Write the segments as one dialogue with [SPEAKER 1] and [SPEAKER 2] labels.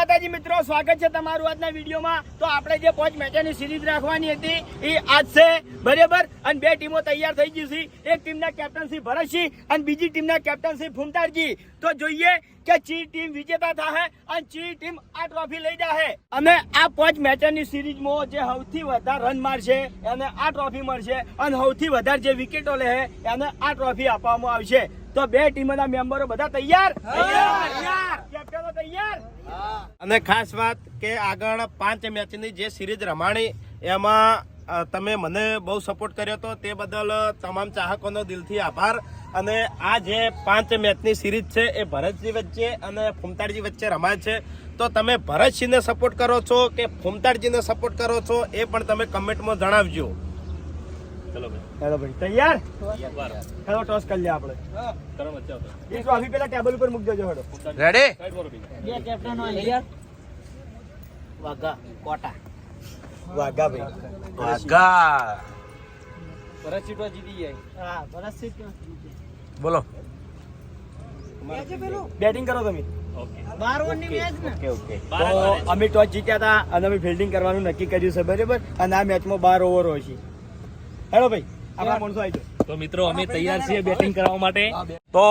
[SPEAKER 1] માતાજી મિત્રો, સ્વાગત છે તમારું આજના વિડીયોમાં। તો આપણે જે 5 મેચોની સિરીઝ રાખવાની હતી એ આજ છે, બરાબર। અને બે ટીમો તૈયાર થઈ ગઈ છે। એક ટીમના કેપ્ટનસી ભરતસિંહ અને બીજી ટીમના કેપ્ટનસી ફૂમતારજી। તો જોઈએ કે ચી ટીમ વિજેતા થાય અને ચી ટીમ આ ટ્રોફી લઈ જાય। અને આ 5 મેચોની સિરીઝમાં જે સૌથી વધારે રન મારશે એને આ ટ્રોફી મળશે અને સૌથી વધારે જે વિકેટો લે એને આ ટ્રોફી આપવામાં આવશે। તો બે ટીમોના મેમ્બરો બધા તૈયાર? કેપ્ટનો તૈયાર?
[SPEAKER 2] અને ખાસ વાત કે આગળ 5 મેચની જે સિરીઝ રમાણી એમાં તમે મને બહુ સપોર્ટ કર્યો હતો, તે બદલ તમામ ચાહકોનો દિલથી આભાર। અને આ જે 5 મેચની સિરીઝ છે એ ભરતજી વચ્ચે અને ફૂમતાડજી વચ્ચે રમાય છે। તો તમે ભરતસિંહને સપોર્ટ કરો છો કે ફૂમતાડજીને સપોર્ટ કરો છો એ પણ તમે કમેન્ટમાં જણાવજો। ચલો
[SPEAKER 1] ભાઈ તૈયાર? હેલો, ટોસ કરી લે આપણે। એ ટ્રોફી પેલા ટેબલ ઉપર મૂકી દેજો। હેડો,
[SPEAKER 2] રેડી?
[SPEAKER 3] બે કેપ્ટન હોય વાઘા કોટા
[SPEAKER 1] વાઘા ભાઈ,
[SPEAKER 2] વાઘા
[SPEAKER 3] ભરતસિંહ તો જીતી જાય। હા, ભરતસિંહ
[SPEAKER 2] બોલો।
[SPEAKER 1] બેટિંગ કરો તમે।
[SPEAKER 3] 12 ઓવરની મેચ ને।
[SPEAKER 1] ઓકે તો અમે ટોસ જીત્યા હતા અને અમે ફિલ્ડિંગ કરવાનું નક્કી કર્યું છે, બરાબર। અને આ મેચમાં 12 ઓવર હોય છે। હેલો ભાઈ, આપણા માણસો આવી જાઓ।
[SPEAKER 4] તો મિત્રો અમે તૈયાર છીએ બેટિંગ કરવા માટે।
[SPEAKER 2] તો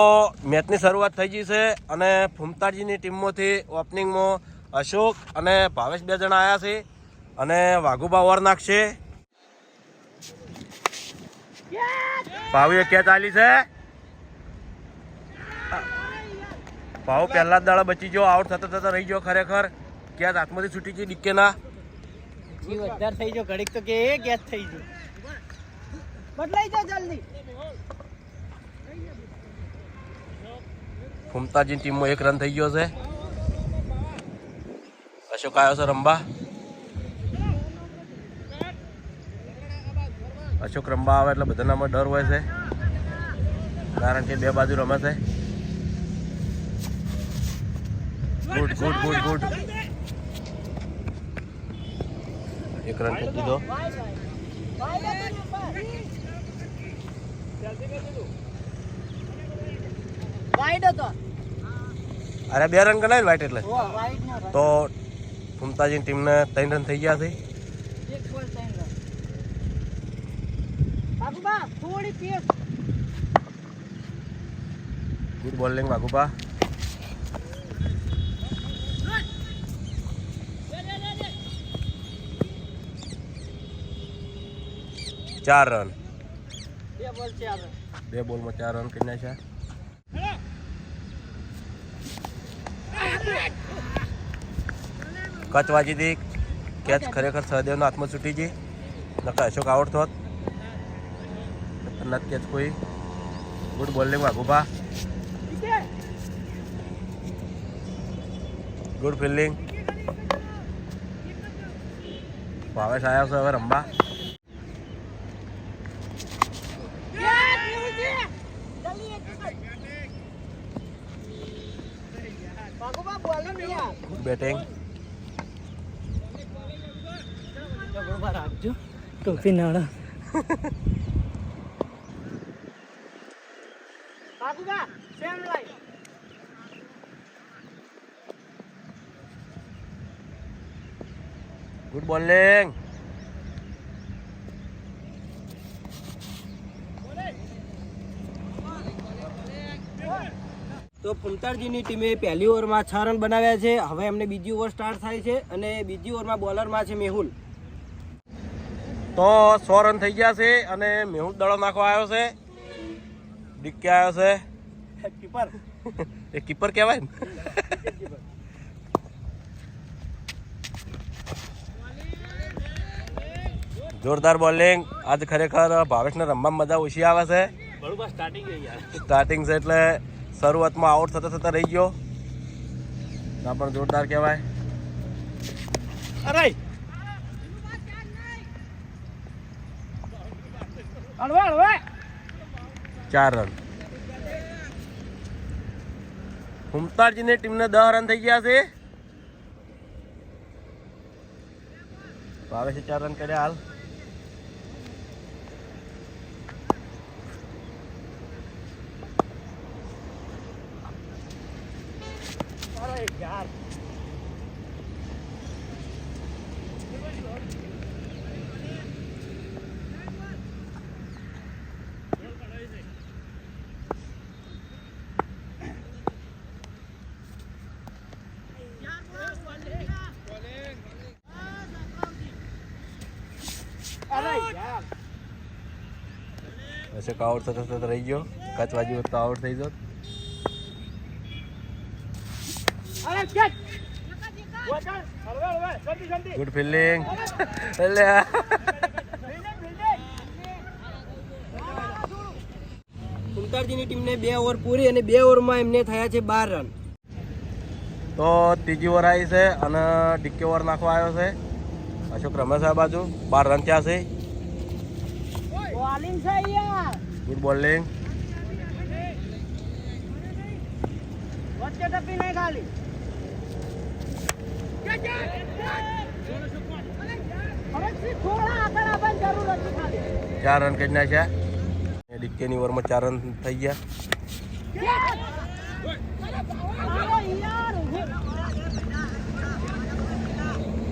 [SPEAKER 2] મેચની શરૂઆત થઈ ગઈ છે અને ફૂમતાડજીની ટીમમાંથી ઓપનિંગમાં અશોક અને ભાવેશ 2 જણા આવ્યા છે અને વાઘુબા ઓવર નાખશે। ભાવે ક્યાં ચાલી છે? ભાવ પહેલા જ દાડા બચી ગયો, આઉટ થતા રહી ગયો। ખરેખર ક્યાં હાથમાંથી છૂટી ગઈ ડિક્કે ના
[SPEAKER 3] જી વધારે થઈ ગયો, ઘડીક તો કે એ કેચ થઈ ગયો, બદલાઈ જા જલ્દી।
[SPEAKER 2] ફૂમતાજીની ટીમમાં 1 રન થઈ ગયો છે। અશોક આવ્યો છે રંબા। અશોક રંબા આવે એટલે બધાનામાં ડર હોય છે, કારણ કે બે બાજુ રમે છે। Good good good good, 1 run કરી દીધો।
[SPEAKER 3] વાઈડ હતો,
[SPEAKER 2] અરે 2 રન કરાય વાઇટ એટલે
[SPEAKER 3] વાઈડ નો
[SPEAKER 2] તો ફૂમતાજીની ટીમને 3 રન થઈ ગયા છે।
[SPEAKER 3] એક બોલ 3 રન। બાબુબા થોડી પેસ,
[SPEAKER 2] ગુડ બોલિંગ વાઘુબા। ચાર રન,
[SPEAKER 3] 2 બોલ 4 રન।
[SPEAKER 2] 2 બોલમાં 4 રન કરી નાખ્યા। કચ વાજી હતી, કેચ ખરેખર સહદેવના હાથમાં છૂટી ગઈ, નકર અશોક આઉટ થોત। ખતરનાક કેચ કોઈ। Good bowling Vaghuba, good fielding. Bhavesh આવ્યો છે હવે રંબા।
[SPEAKER 3] બાબુબા બોલ ને યાર,
[SPEAKER 2] ગુડ બેટિંગ।
[SPEAKER 3] બરોબર રાખજો ટોપી Nada. બાબુબા same line,
[SPEAKER 2] good bowling.
[SPEAKER 3] તો ફૂમતાડજીની ટીમે પહેલી ઓવરમાં 6 રન બનાવ્યા છે। હવે એમને બીજી ઓવર સ્ટાર્ટ થાય છે અને બીજી ઓવરમાં બોલરમાં છે મેહુલ।
[SPEAKER 2] તો 100 રન થઈ ગયા છે અને મેહુલ દડો નાખવા આવ્યો છે, ડિક્કે આવ્યો છે।
[SPEAKER 1] કીપર
[SPEAKER 2] એ કીપર કહેવાય ને। જોરદાર બોલિંગ। આજ ખરેખર ભાવેશને રમવામાં મજા ઓછી આવે છે।
[SPEAKER 4] બરોબર સ્ટાર્ટિંગ છે યાર,
[SPEAKER 2] સ્ટાર્ટિંગ છે એટલે શરૂઆતમાં આઉટ થતા રહી ગયો, ના પણ જોરદાર કહેવાય।
[SPEAKER 1] અરે હળવા હળવા
[SPEAKER 2] 4 રન। ફૂમતાડજીની ટીમને 10 રન થઈ ગયા છે। ભાવેશે 4 રન કર્યા હાલ।
[SPEAKER 1] અરે યાર,
[SPEAKER 5] અશોક આઉટ થતો રહી ગયો. કચ વાજી હોત તો આઉટ થઈ જોત.
[SPEAKER 1] અરે કેચ વોટર હળવે હળવે જલ્દી જલ્દી
[SPEAKER 5] ગુડ ફિલ્ડિંગ. એટલે
[SPEAKER 3] કુંતારજીની ટીમને 2 ઓવર પૂરી અને 2 ઓવરમાં એમને થયા છે 12 રન.
[SPEAKER 5] તો ત્રીજી ઓવર આવી છે અને ડીકે ઓવર નાખવા આવ્યો છે. અશોક રમે છે આ બાજુ. 12 રન થયા છે.
[SPEAKER 1] બોલિંગ છે યાર
[SPEAKER 5] ગુડ બોલિંગ.
[SPEAKER 1] વચ્ચે ટપી નહીં ખાલી થોડા આગળ આવવાની જરૂર હતી ખાલી
[SPEAKER 5] 4 રન કરી નાખ્યા. ડીકેની ઓવરમાં 4 રન થઈ ગયા.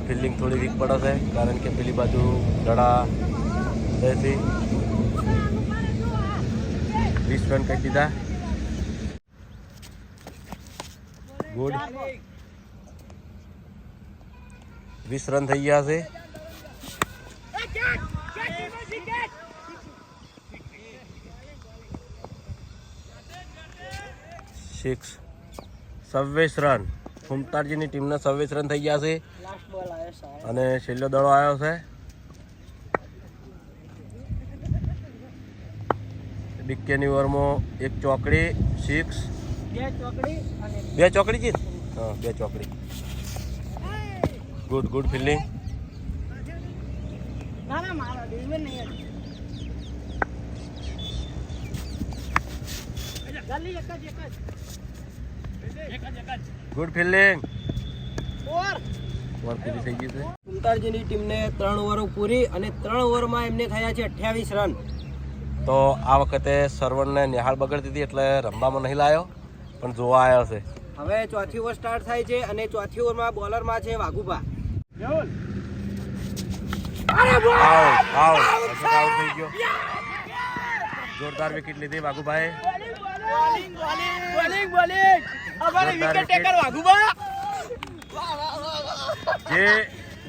[SPEAKER 5] ફિલ્ડિંગ થોડી વીક પડે છે કારણ કે પેલી બાજુ દડા બેસી 20 રન કરી દીધા. ગુડ. 20 રન થઈ ગયા છે. Six 26 run. ફૂમતારજીની ટીમને 26 રન થઈ ગયા છે
[SPEAKER 3] લાસ્ટ બોલ આવ્યો સાહેબ.
[SPEAKER 5] અને છેલ્લો દડો આવ્યો છે. ડીકેની ઓવરમાં 1 ચોકડી 6.
[SPEAKER 3] 2 ચોકડી અને
[SPEAKER 5] 2 ચોકડી છે. હા 2 ચોકડી. Good good fielding.
[SPEAKER 1] ના ના મારો દિલમે નહીં જલ્દી એક જ
[SPEAKER 5] ગુડ ફિલ્ડિંગ.
[SPEAKER 1] ઓવર
[SPEAKER 5] ઓવર પૂરી થઈ ગઈ છે.
[SPEAKER 3] કુંતારજીની ટીમને 3 ઓવરો પૂરી અને 3 ઓવરમાં એમને થયા છે 28 રન.
[SPEAKER 5] તો આ વખતે સરવણને નિહાળ બગડતી હતી એટલે રમવામાં નહીં લાવ્યો પણ જોવા આવ્યો છે.
[SPEAKER 3] હવે ચોથી ઓવર સ્ટાર્ટ થાય છે અને ચોથી ઓવરમાં બોલરમાં છે Vaghubha.
[SPEAKER 5] Out out. Ashok out થઈ ગયો. જોરદાર વિકેટ લીધી વાઘુભાઈ.
[SPEAKER 1] બોલિંગ બોલિંગ બોલિંગ અમારે વિકેટ ટેકર વાઘુબા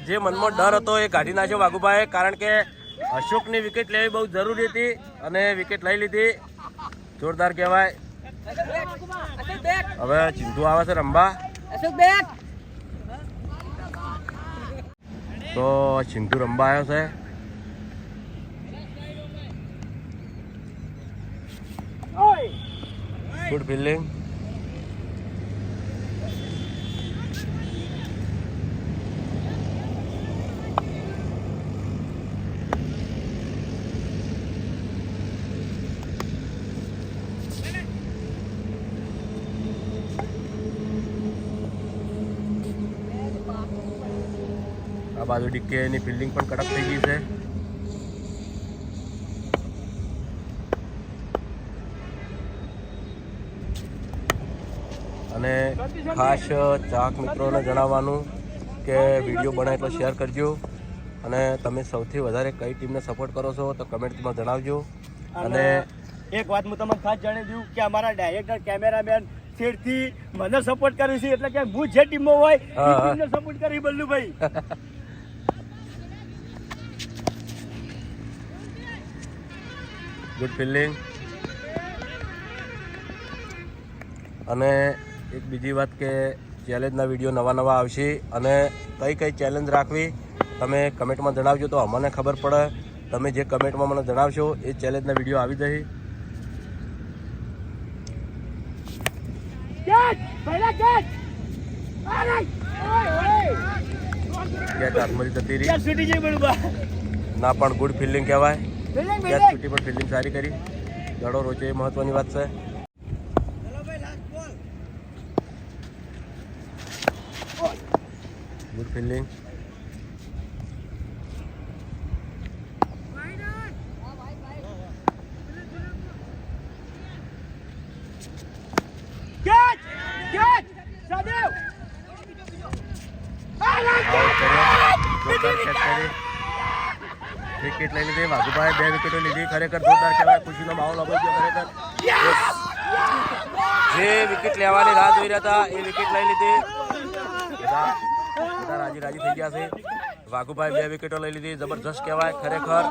[SPEAKER 5] જે મનમાં ડર હતો એ કાઢી નાખ્યો વાઘુભાઈ કારણ કે અશોકની વિકેટ લેવી બહુ જરૂરી હતી અને વિકેટ લઈ લીધી. જોરદાર કહેવાય. હવે ચિંતુ આવે છે રમવા. તો ચિંતુ રમવા આવ્યો છે. Good fielding. આ બાજુ ડીકેની ફિલ્ડિંગ પણ કડક થઈ ગઈ છે. અને ખાસ ચાહક મિત્રોને જણાવવાનું કે વિડીયો બનાવે એટલો શેર કરજો અને તમે સૌથી વધારે કઈ ટીમને સપોર્ટ કરો છો તો કમેન્ટમાં જણાવજો.
[SPEAKER 1] અને એક વાત હું તમને ખાસ જણાવી દઉં કે અમારા ડાયરેક્ટર કેમેરામેન શેરથી મને સપોર્ટ કરે છે એટલે કે હું જે ટીમમાં હોય એ ટીમને સપોર્ટ કરી બલ્લુભાઈ.
[SPEAKER 5] Good fielding. અને એક બીજી વાત કે ચેલેન્જના વિડીયો નવા આવશે અને કઈ ચેલેન્જ રાખવી તમે કમેન્ટમાં જણાવજો તો અમને ખબર પડે. તમે જે કમેન્ટમાં મને જણાવશો એ ચેલેન્જના વિડીયો આવી જશે. કેચ હાથમાંથી જતી રહી ના પણ ગુડ ફિલ્ડિંગ કહેવાય. કેચ છૂટી પણ ફિલ્ડિંગ સારી કરી. દડો રોચે એ મહત્વની વાત છે. Good fielding. વિકેટ લઈ લીધી વાઘુભાઈ. 2 વિકેટો લીધી. ખરેખર જોરદાર કહેવાય. ખુશીનો માહોલ અપાઈ ગયો. ખરેખર જે વિકેટ લેવાની રાહ જોઈ રહ્યા હતા એ વિકેટ લઈ લીધી. બધા રાજી થઈ ગયા છે. વાઘુભાઈ 2 વિકેટો લઈ લીધી, જબરજસ્ત કહેવાય ખરેખર.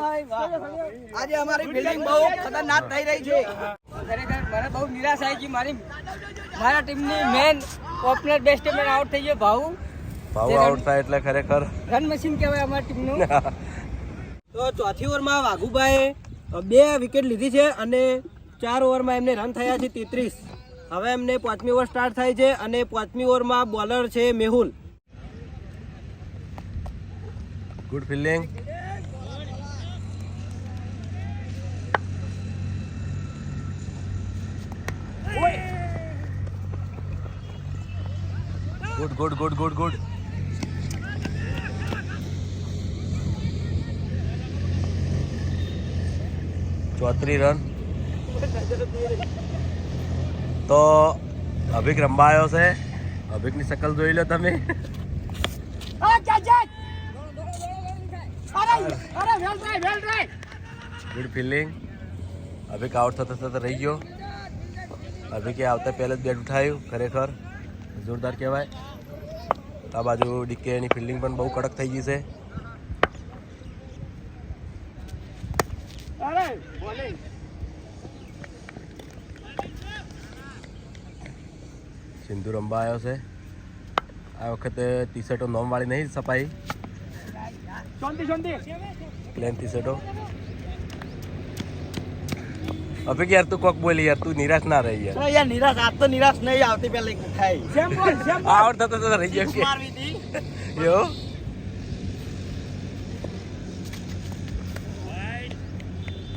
[SPEAKER 3] આજે અમારી ફિલ્ડિંગ બહુ ખતરનાક થઈ રહી છે. ખરેખર મને બહુ નિરાશ આવી કે મારા ટીમની મેન ઓપનર બેસ્ટમેન આઉટ થઈ ગયો ભાઉ
[SPEAKER 5] આઉટ થાય એટલે ખરેખર
[SPEAKER 3] રન મશીન કહેવાય અમારી ટીમનું. તો ચોથી ઓવરમાં વાઘુભાઈએ 2 વિકેટ લીધી છે અને 4 ઓવરમાં એમને રન થયા છે 33. હવે એમને 5મી ઓવર સ્ટાર્ટ થાય છે અને 5મી ઓવરમાં બોલર છે Mehul.
[SPEAKER 5] Good fielding. Good 34 run. તો અભિક રંબા આવ્યો છે. અભિકની શકલ જોઈ લો તમે. Good fielding. અભિક આઉટ થતા રહી ગયો. અભિકે આવતા પહેલા જ બેટ ઉઠાવ્યું, ખરેખર જોરદાર કહેવાય. આ બાજુ ડીકે એની ફિલ્ડિંગ પણ બહુ કડક થઈ ગઈ છે. સિંધુ રંબા આવ્યો છે. આ વખતે ટી શર્ટો નોમ વાળી નહીં છપાઈ, પ્લેન ટી શર્ટો. અભિક યાર તું કોક બોલી યાર, તું નિરાશ ના રહી યાર.
[SPEAKER 1] યાર નિરાશ આજ તો નિરાશ નહીં આવતી પેલા થાય.
[SPEAKER 5] આઉટ થતા રહી ગયો કે યો.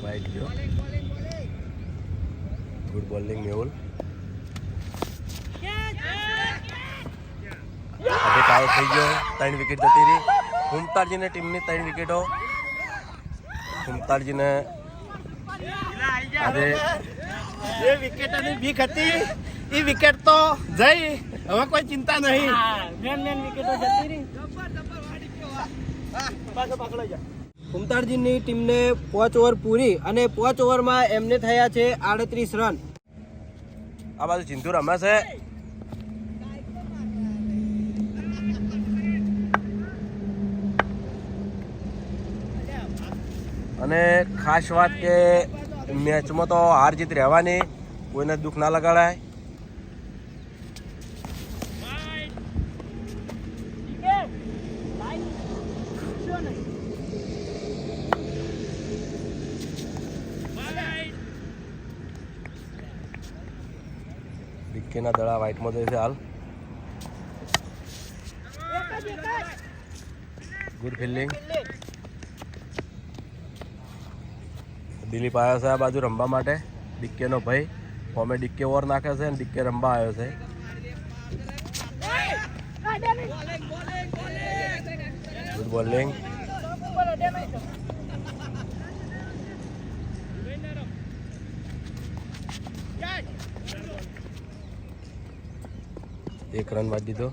[SPEAKER 5] વાઈટ ગયો. Good bowling Mehul. Abhik out થઈ ગયો. 3 વિકેટ જતી રહી. મુમતાજીને ટીમની 3 વિકેટો. મુમતાજીને આજે
[SPEAKER 2] જે વિકેટની બીક હતી એ વિકેટ તો જઈ, હવે કોઈ ચિંતા નહીં.
[SPEAKER 3] મેન વિકેટો જતી રહી. કુમતારજીની ટીમને 5 ઓવર પૂરી અને 5 ઓવરમાં એમને થયા છે 38 રન.
[SPEAKER 5] આ બાજુ સિંધુ રમે છે. અને ખાસ વાત કે મેચમાં તો હાર જીત રહેવાની, કોઈને દુઃખ ના લગાડાય. વિકેટના દડા વ્હાઇટમાં જાય છે હાલ. Good fielding. દિલીપ આવ્યો છે આ બાજુ રમવા માટે. ડીકેનો ભાઈ ફોમે ડીકે ઓવર નાખે છે અને ડીકે રમવા આવ્યો છે. Good bowling. એક રન વાળી દીધો.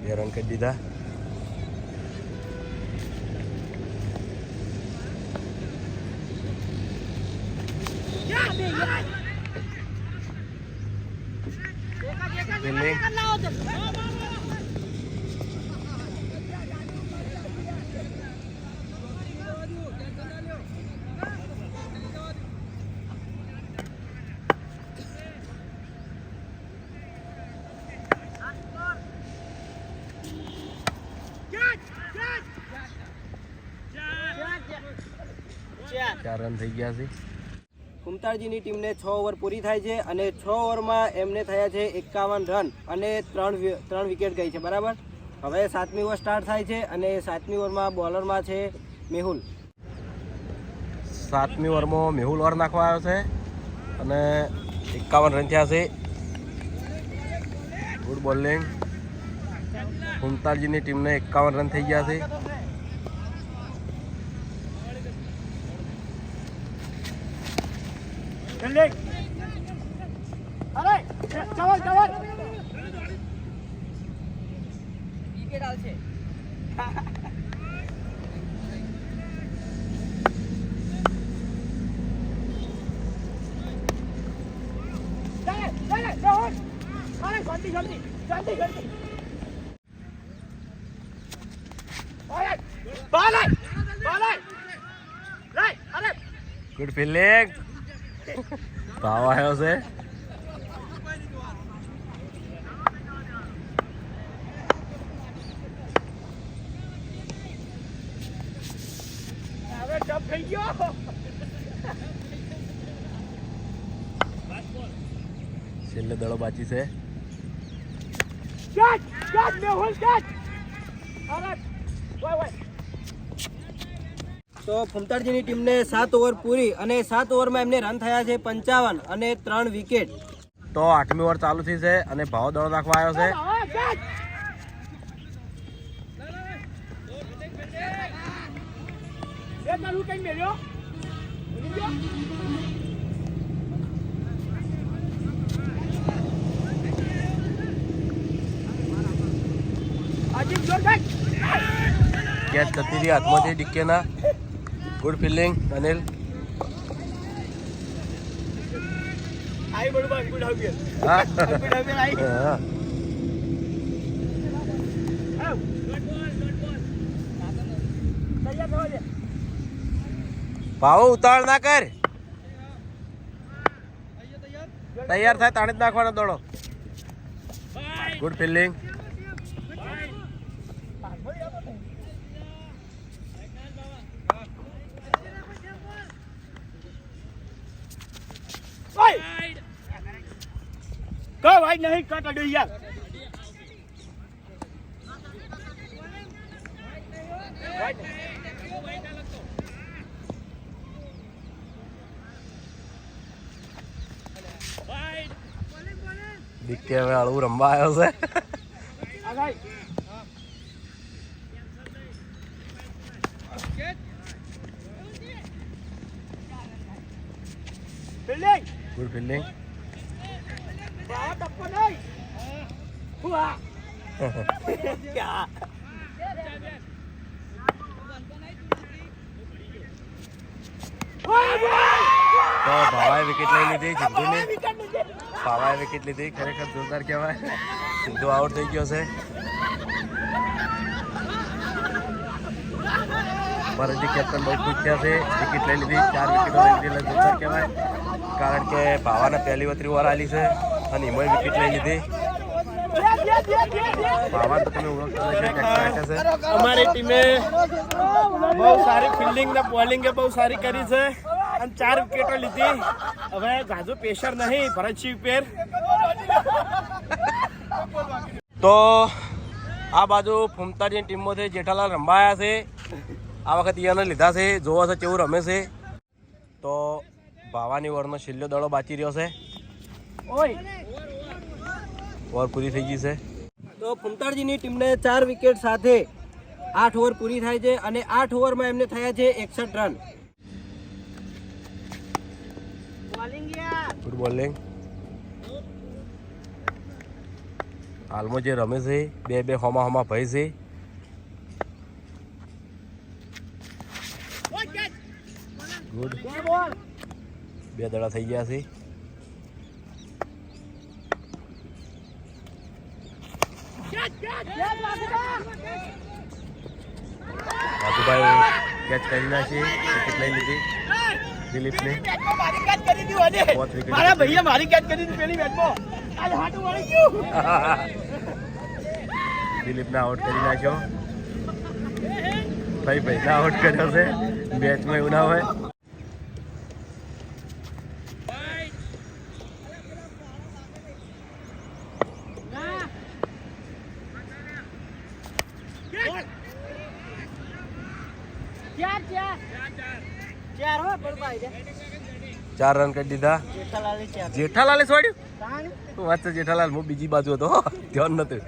[SPEAKER 5] બે રન કરી દીધા. ચાર રન થઈ ગયા છે.
[SPEAKER 3] કુમતારજીની ટીમને 6 ઓવર પૂરી થાય છે અને 6 ઓવરમાં એમને થયા છે 51 રન અને 3 વિકેટ ગઈ છે, બરાબર. હવે 7મી ઓવર સ્ટાર્ટ થાય છે અને 7મી ઓવરમાં બોલરમાં છે મેહુલ.
[SPEAKER 5] 7મી ઓવરમાં મેહુલ ઓવર નાખવા આવ્યો છે અને 51 રન થયા છે. Good bowling. કુમતારજીની ટીમને 51 રન થઈ ગયા છે.
[SPEAKER 1] અરે શાંતિ શાંતિ શાંતિ શાંતિ અરે બાલે બાલે લઈ અરે
[SPEAKER 5] ગુડ ફિલ્ડિંગ ભાવ આવ્યો છે
[SPEAKER 1] હવે ટપ થઈ ગયો
[SPEAKER 5] છેલ્લે દડો બાકી છે
[SPEAKER 1] કેચ કેચ મેહુલ કેચ અરે ઓય ઓય
[SPEAKER 3] તો ફૂમતાડજીની ટીમને 7 ઓવર પૂરી અને 7 ઓવરમાં એમને રન થયા છે 55 અને 3 વિકેટ.
[SPEAKER 5] તો 8મી ઓવર ચાલુ થઈ છે અને ભાવ દડો નાખવા આવ્યો છે. કેચ જતી રહી હાથમાંથી ડિક્કેના. Good fielding Anil.
[SPEAKER 1] આઈ બરોબર ગુડ હાઉસ
[SPEAKER 5] હા
[SPEAKER 1] ગુડ હાઉસ આઈ
[SPEAKER 5] હા. ભાવ ઉતાવળ ના કર. તૈયાર થાય તાણે જ નાખવાનો દડો. Good fielding.
[SPEAKER 1] કો ભાઈ નહીં કટ અડ્યો યાર.
[SPEAKER 5] દીકે હવે હળવું રમવા આવ્યો છે.
[SPEAKER 1] આ ભાઈ ફિલ્ડિંગ
[SPEAKER 5] ગુડ ફિલ્ડિંગ.
[SPEAKER 1] બહાર ટપ્પો નહીં હુઆ ક્યા
[SPEAKER 5] તો ભાવાએ વિકેટ લઈ લીધી સિદ્ધુની. ભાવાએ વિકેટ લીધી. ખરેખર જોરદાર કહેવાય. સિદ્ધુ આઉટ થઈ ગયો છે. ભરતજી કેપ્ટન બહુ ખુશ થયા છે. વિકેટ લઈ લીધી. 4 વિકેટો લઈ લીધી. જોરદાર કહેવાય. કારણ કે ભાવાને પહેલી વતરી ઓવર આલી છે અને એમાં વિકેટ લઈ લીધી. ભાવા તો તમે ઓળખતા હશે.
[SPEAKER 2] અમારી ટીમે બહુ સારી ફિલ્ડિંગ ને બોલિંગ બહુ સારી કરી છે અને 4 વિકેટો લીધી. હવે જાજુ પ્રેશર નહીં ભરતસિંહ ઉપર.
[SPEAKER 5] તો આ બાજુ ફૂમતાજીની ટીમમાંથી જેઠાલાલ રંબાયા છે. આ વખત ઈયાને લીધા છે. જોવા છે કેવું રમે છે. તો ભાવાની ઓવરનો છેલ્લો દડો બાકી રહ્યો છે. ઓવર પૂરી થઈ ગઈ છે.
[SPEAKER 3] તો ફૂમતાડજીની ટીમને 4 વિકેટ સાથે 8 ઓવર પૂરી થાય છે અને 8 ઓવરમાં એમને થયા છે 61 રન.
[SPEAKER 5] Good bowling. હાલમાં જે રમે છે બે હોમા ભય છે. ગુડ. 2 દડા થઈ ગયા છે. રાજુભાઈ કેચ કરી નાખી. વિકેટ લઈ લીધી દિલીપને.
[SPEAKER 1] મારી કેચ કરી દીધી ઓને.
[SPEAKER 5] 4th wicket.
[SPEAKER 1] મારા ભૈયા મારી કેચ કરી દીધી પેલી મેચમાં. આજ હાટું વાળી ગયું.
[SPEAKER 5] દિલીપને આઉટ કરી નાખ્યો. ભાઈ આઉટ કર્યો છે. મેચમાં એવું ના હોય. ચાર રન કરી દીધા. જેઠાલાલે છોડ્યું. વાત છે જેઠાલાલ. હું બીજી બાજુ હતો ધ્યાન નતું.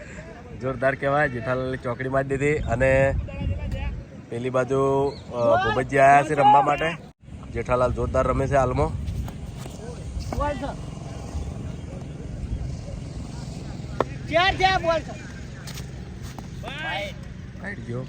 [SPEAKER 5] જોરદાર કહેવાય. જેઠાલાલે ચોકડી મારી દીધી અને પેલી બાજુ ભૂપતજી આવ્યા છે રમવા માટે. જેઠાલાલ જોરદાર રમે છે હાલમાં. રાઈટ ગયો.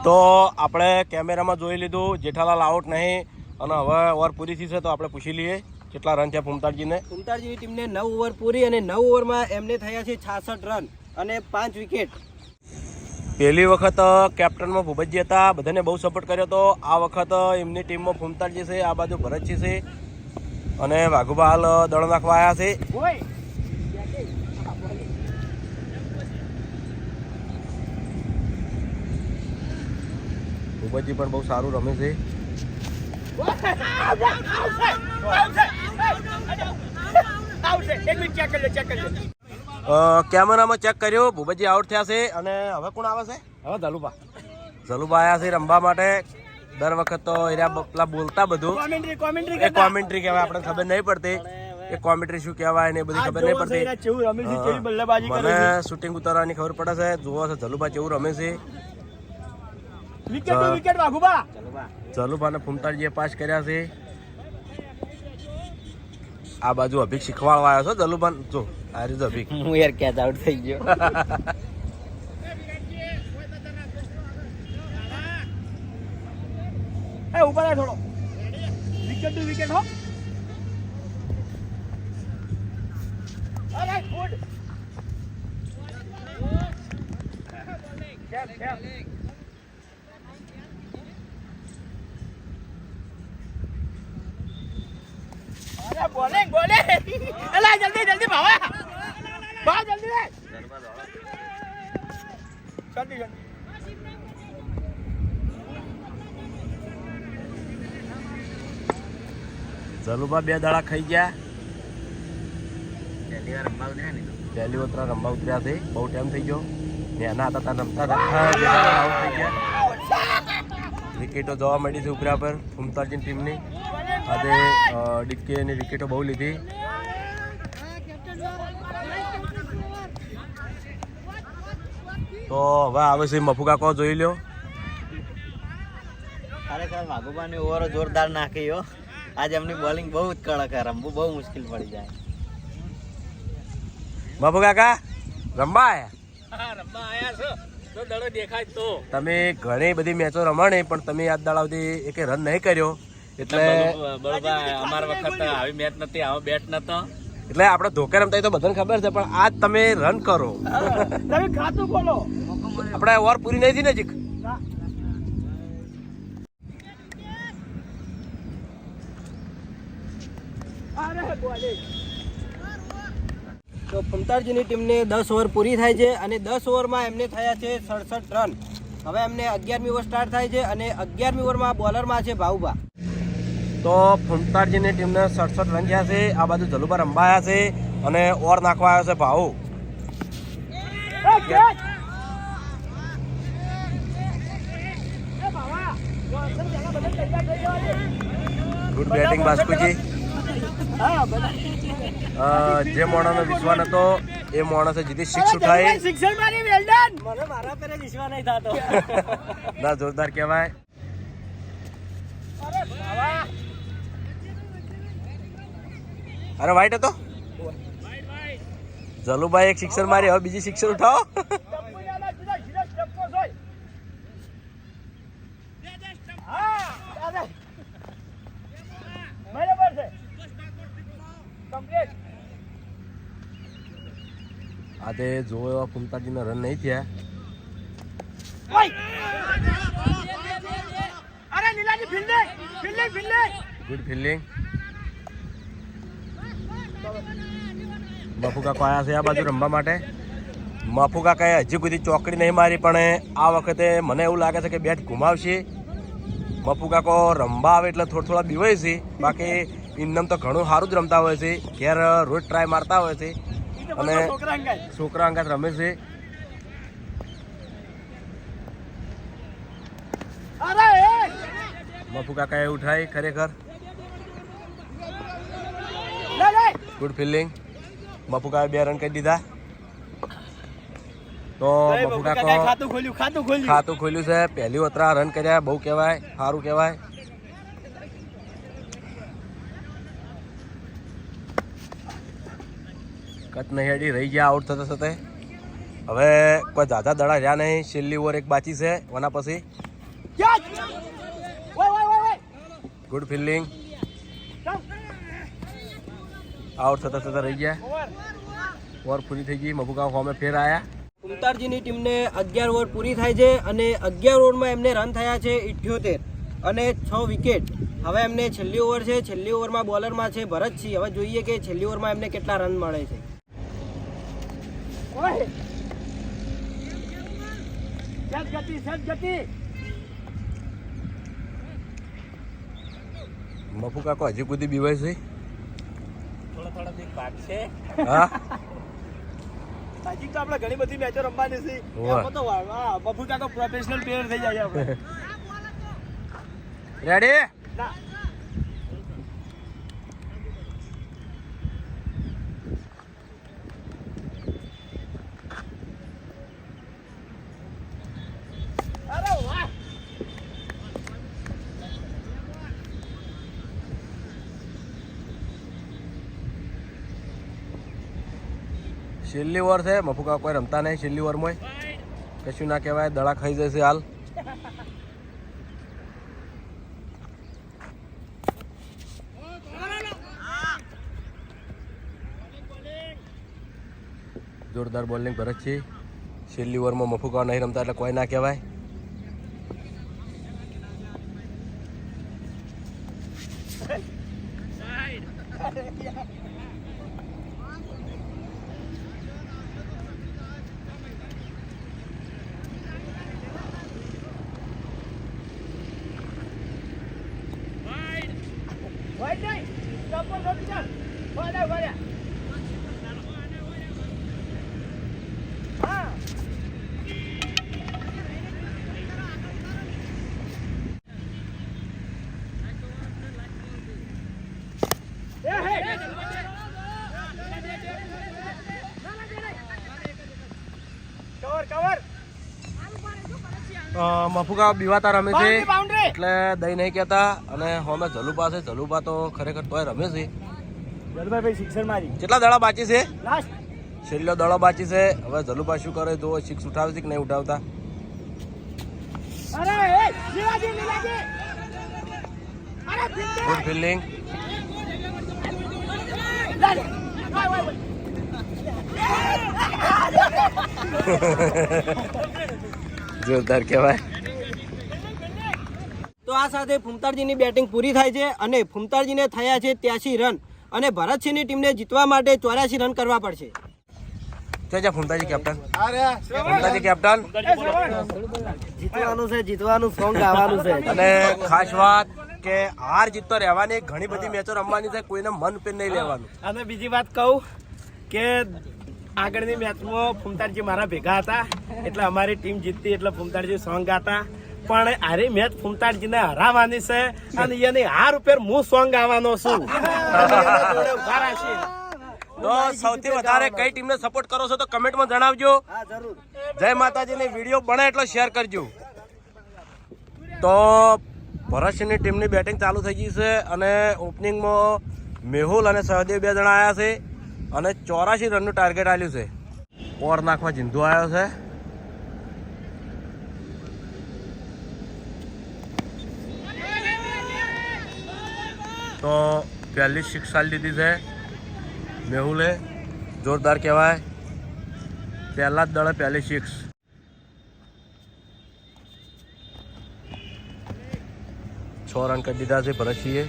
[SPEAKER 5] તો આપણે કેમેરામાં જોઈ લીધું જેઠાલાલ આઉટ નહીં અને હવે ઓવર પૂરી થઈ છે તો આપણે પૂછી લઈએ કેટલા રન છે ફૂમતાળજીને.
[SPEAKER 3] ફૂમતાળજીની ટીમને 9 ઓવર પૂરી અને 9 ઓવરમાં એમને થયા છે 66 રન અને 5 વિકેટ.
[SPEAKER 5] પહેલી વખત કેપ્ટનમાં ભૂપતજી હતા, બધાને બહુ સપોર્ટ કર્યો હતો. આ વખત એમની ટીમમાં ફૂમતાળજી છે, આ બાજુ ભરતજી છે અને વાઘુબા હાલ દળ નાખવા આવ્યા છે. ભૂપતજી પણ બહુ સારું રમે છે. કેમેરામાં ચેક કર્યો, ભૂપતજી આઉટ થયા છે અને હવે કોણ આવે છે?
[SPEAKER 4] હવે ધલુભા
[SPEAKER 5] આવ્યા છે રમવા માટે. દર વખત તો એરિયા પેલા બોલતા બધું એ કોમેન્ટ્રી કહેવાય, આપણે ખબર નહીં પડતી એ કોમેન્ટ્રી શું કહેવાય ને એ બધી ખબર નહીં પડતી. મને શૂટિંગ ઉતારવાની ખબર પડે છે. જુઓ છે ધલુભા કેવું રમે છે. જલુભાને ફૂમતાળજીએ પાસ કર્યા છે. આ બાજુ અભિક શીખવાડવા આવ્યો છો જલુભાન. જો આ રીતે અભિક
[SPEAKER 3] હું યાર કેચ આઉટ થઈ ગયો.
[SPEAKER 1] ઉપર આ થોડો વિકેટ ટુ વિકેટ હો. Alright good. કેપ કેપ. અરે બોલિંગ બોલિંગ. એલા જલ્દી જલ્દી ભાવા. ભાવ જલ્દી રે. જલ્દી જલ્દી.
[SPEAKER 5] જલુભા 2 દાડા ખાઈ ગયા. પહેલી વખત રમવા ઉતર્યા છે. બહુ ટાઈમ થઈ ગયો. નાના હતા ત્યાં રમતા હતા. આઉટ થઈ ગયા. વિકેટો જોવા મળી છે ઉપરા પર ફૂમતાળજીની ટીમની. આજે ડિક્કીની વિકેટો બહુ લીધી. તો હવે આવે છે મફુકાકો, જોઈ લ્યો.
[SPEAKER 6] ખરેખર વાઘુબાની ઓવરો જોરદાર નાખી હો. આજે એમની બોલિંગ બહુ જ કડક છે, રમવું બહુ મુશ્કેલ પડી જાય.
[SPEAKER 5] મફુકાકા રમવા આયા?
[SPEAKER 4] રમવા આયા છો તો દડો દેખાય તો.
[SPEAKER 5] તમે ઘણી બધી મેચો રમાણી પણ તમે આજ દાડાવથી એક રન નહીં કર્યો એટલે
[SPEAKER 4] બળવા અમારા વખત આવી મેચ નથી, આવો બેટ નતો.
[SPEAKER 5] એટલે આપણે ધોકે રમતા તો બધાને ખબર છે પણ આજ તમે રન કરો.
[SPEAKER 1] તમે ખાતું બોલો.
[SPEAKER 5] આપણે ઓવર પૂરી નહીં થઈ નજીક.
[SPEAKER 1] અરે બોલિંગ.
[SPEAKER 3] તો ફૂમતાળજીની ટીમને 10 ઓવર પૂરી થાય છે અને 10 ઓવરમાં એમને થયા છે 67 રન. હવે એમને 11મી ઓવર સ્ટાર્ટ થાય છે અને 11મી ઓવરમાં બોલરમાં છે ભાઉભા.
[SPEAKER 5] તો ફૂમતાળજીની ટીમને 67 રન થયા છે. આ બાજુ જલુભા રંબાયા છે અને ઓવર નાખવા આવ્યો છે ભાઉ.
[SPEAKER 1] એ કેચ. એ બાવા. જોન્સન જણા બધા તૈયાર થઈ જવા દે.
[SPEAKER 5] Good batting બાસ્કુજી.
[SPEAKER 1] હા બધા.
[SPEAKER 5] જે મોણાનો વિશ્વાસ હતો એ માણસે જીતી 6 ઉઠાઈ.
[SPEAKER 1] સિક્સર મારી વેલ ડન.
[SPEAKER 3] મને મારા પર વિશ્વાસ નહીં થતો.
[SPEAKER 5] ના જોરદાર કહેવાય.
[SPEAKER 1] અરે બાવા.
[SPEAKER 5] અરે વાઈટ હતો. જલુભાઈ એક સિક્સર મારી, હવે બીજી સિક્સર ઉઠાવો.
[SPEAKER 1] ટપ્પુ યાલા સીધા સીધા ટપ્પો જોઈ. હા દાદા. બરાબર છે. કમ્પ્લીટ.
[SPEAKER 5] આજે જો એવા ફૂમતાળજીના રન નહીં થયા.
[SPEAKER 1] ઓય. અરે Leelaji fielding fielding fielding.
[SPEAKER 5] Good fielding. મફુકાકો આવ્યા છે આ બાજુ રમવા માટે. મફુકાકાએ હજી સુધી ચોકડી નહીં મારી પણ આ વખતે મને એવું લાગે છે કે બેટ ઘુમાવશે. મફુકાકો રમવા આવે એટલે થોડા બીવાય છે, બાકી ઇન્નમ તો ઘણું સારું જ રમતા હોય છે. ઘેર રોજ ટ્રાય મારતા હોય છે અને છોકરા અંગાત રમે છે.
[SPEAKER 1] અરે
[SPEAKER 5] મફુકાકાએ ઉઠાઈ ખરેખર.
[SPEAKER 1] લે લે.
[SPEAKER 5] Good fielding. મફુકાએ 2 રન કરી દીધા. તો મફુકાકો
[SPEAKER 1] ખાતું ખોલ્યું
[SPEAKER 5] ખાતું ખોલ્યું છે. પહેલી વતરા રન કર્યા, બહુ કહેવાય, સારું કહેવાય. કચ નહીં હેડી રહી ગયા આઉટ થતા થતા. હવે કોઈ દાદા દડા રહ્યા નહીં. છેલ્લી ઓવર એક બાકી છે. વના પછી ગુડ ફિલ્ડિંગ. આઉટ થતા થતા રહી ગયા. ઓવર પૂરી થઈ ગઈ. મફુકા હોમે ફેર આયા.
[SPEAKER 3] ફૂમતારજીની ટીમને 11 ઓવર પૂરી થાય છે અને 11 ઓવરમાં એમને રન થયા છે 78 અને 6 વિકેટ. હવે એમને છેલ્લી ઓવર છે. છેલ્લી ઓવરમાં બોલરમાં છે ભરતસિંહ. હવે જોઈએ કે છેલ્લી ઓવરમાં એમને કેટલા રન મળે છે.
[SPEAKER 5] મફુ કાકો હજી સુધી બીવાય છે.
[SPEAKER 4] થોડા બીક ભાગ છે.
[SPEAKER 5] હા
[SPEAKER 1] હજી તો આપણે ઘણી બધી મેચો રમવાની છે.
[SPEAKER 5] હોવે.
[SPEAKER 1] એમાં તો બબુ કાકો પ્રોફેશનલ પ્લેયર થઈ જાય આપણે.
[SPEAKER 5] રેડી.
[SPEAKER 1] ના. અરે વાહ.
[SPEAKER 5] છેલ્લી ઓવર છે. મફુ કાકો કોઈ રમતા નહીં છેલ્લી ઓવરમાં. કશું ના કહેવાય. દડા ખાઈ જશે હાલ. જોરદાર બોલિંગ ભરત છે. છેલ્લી ઓવરમાં મફુ કાકો નહીં રમતા એટલે કોઈ ના કહેવાય.
[SPEAKER 1] Right day. Double rotation. Vaya. Ah. Cover.
[SPEAKER 5] મફુકા બીવાતા રમે છે
[SPEAKER 1] Boundary.
[SPEAKER 5] એટલે દઈ નહીં કહેતા. અને હોમે જલુપા છે. જલુપા તો ખરેખર તોય રમે છે.
[SPEAKER 1] જલભાઈ સિક્સર મારી.
[SPEAKER 5] કેટલા દડા બાકી છે?
[SPEAKER 1] લાસ્ટ.
[SPEAKER 5] છેલ્લો દડો બાકી છે. હવે જલુપા શું કરે તો સિક્સ ઉઠાવે છે કે નહીં ઉઠાવતા.
[SPEAKER 1] અરે એ લીલાજી. અરે
[SPEAKER 5] ગુડ ફિલ્ડિંગ. જોરદાર કહેવાય.
[SPEAKER 3] તો આ સાથે ફૂમતારજીની બેટિંગ પૂરી થાય છે અને ફૂમતારજીને થયા છે 83 રન અને ભરતસિંહની ટીમને જીતવા માટે 84 રન કરવા પડશે.
[SPEAKER 5] જય ફૂમતાજી કેપ્ટન. ફૂમતાજી કેપ્ટન.
[SPEAKER 3] જીતવાનું સોંગ ગાવાનું છે.
[SPEAKER 5] અને ખાસ વાત કે હાર જીત તો રહેવાની. ઘણી બધી મેચો રમવાની છે. કોઈને મન ઉપર નહીં લેવાનું.
[SPEAKER 2] અને બીજી વાત કહું કે આગળની મેચમાં ફૂમતારજી મારા ભેગા હતા એટલે અમારી ટીમ જીતતી એટલે ફૂમતારજી સોંગ ગાતા. પણ આરી મેચ ફૂમતારજીને હરાવવાની છે અને એની હાર ઉપર હું સોંગ ગાવાનો છું. જોડે ઉભા રાખશે.
[SPEAKER 5] તો સૌથી વધારે કઈ ટીમને સપોર્ટ કરો છો તો કમેન્ટમાં જણાવજો. જય માતાજીની વિડીયો બને એટલો શેર કરજો. તો ભરતસિંહની ટીમની બેટિંગ ચાલુ થઈ ગઈ છે અને ઓપનિંગમાં મેહુલ અને સહદેવ 2 જણા આવ્યા છે અને 84 રનનું ટાર્ગેટ આપ્યું છે. ઓવર નાખવા જીંધુ આવ્યો છે. તો પહેલી 6 સાલ દીધી છે મેહુલે. જોરદાર કહેવાય. પહેલા જ દળે પહેલી 6. છ રન કરી દીધા છે ભરતસિંહે.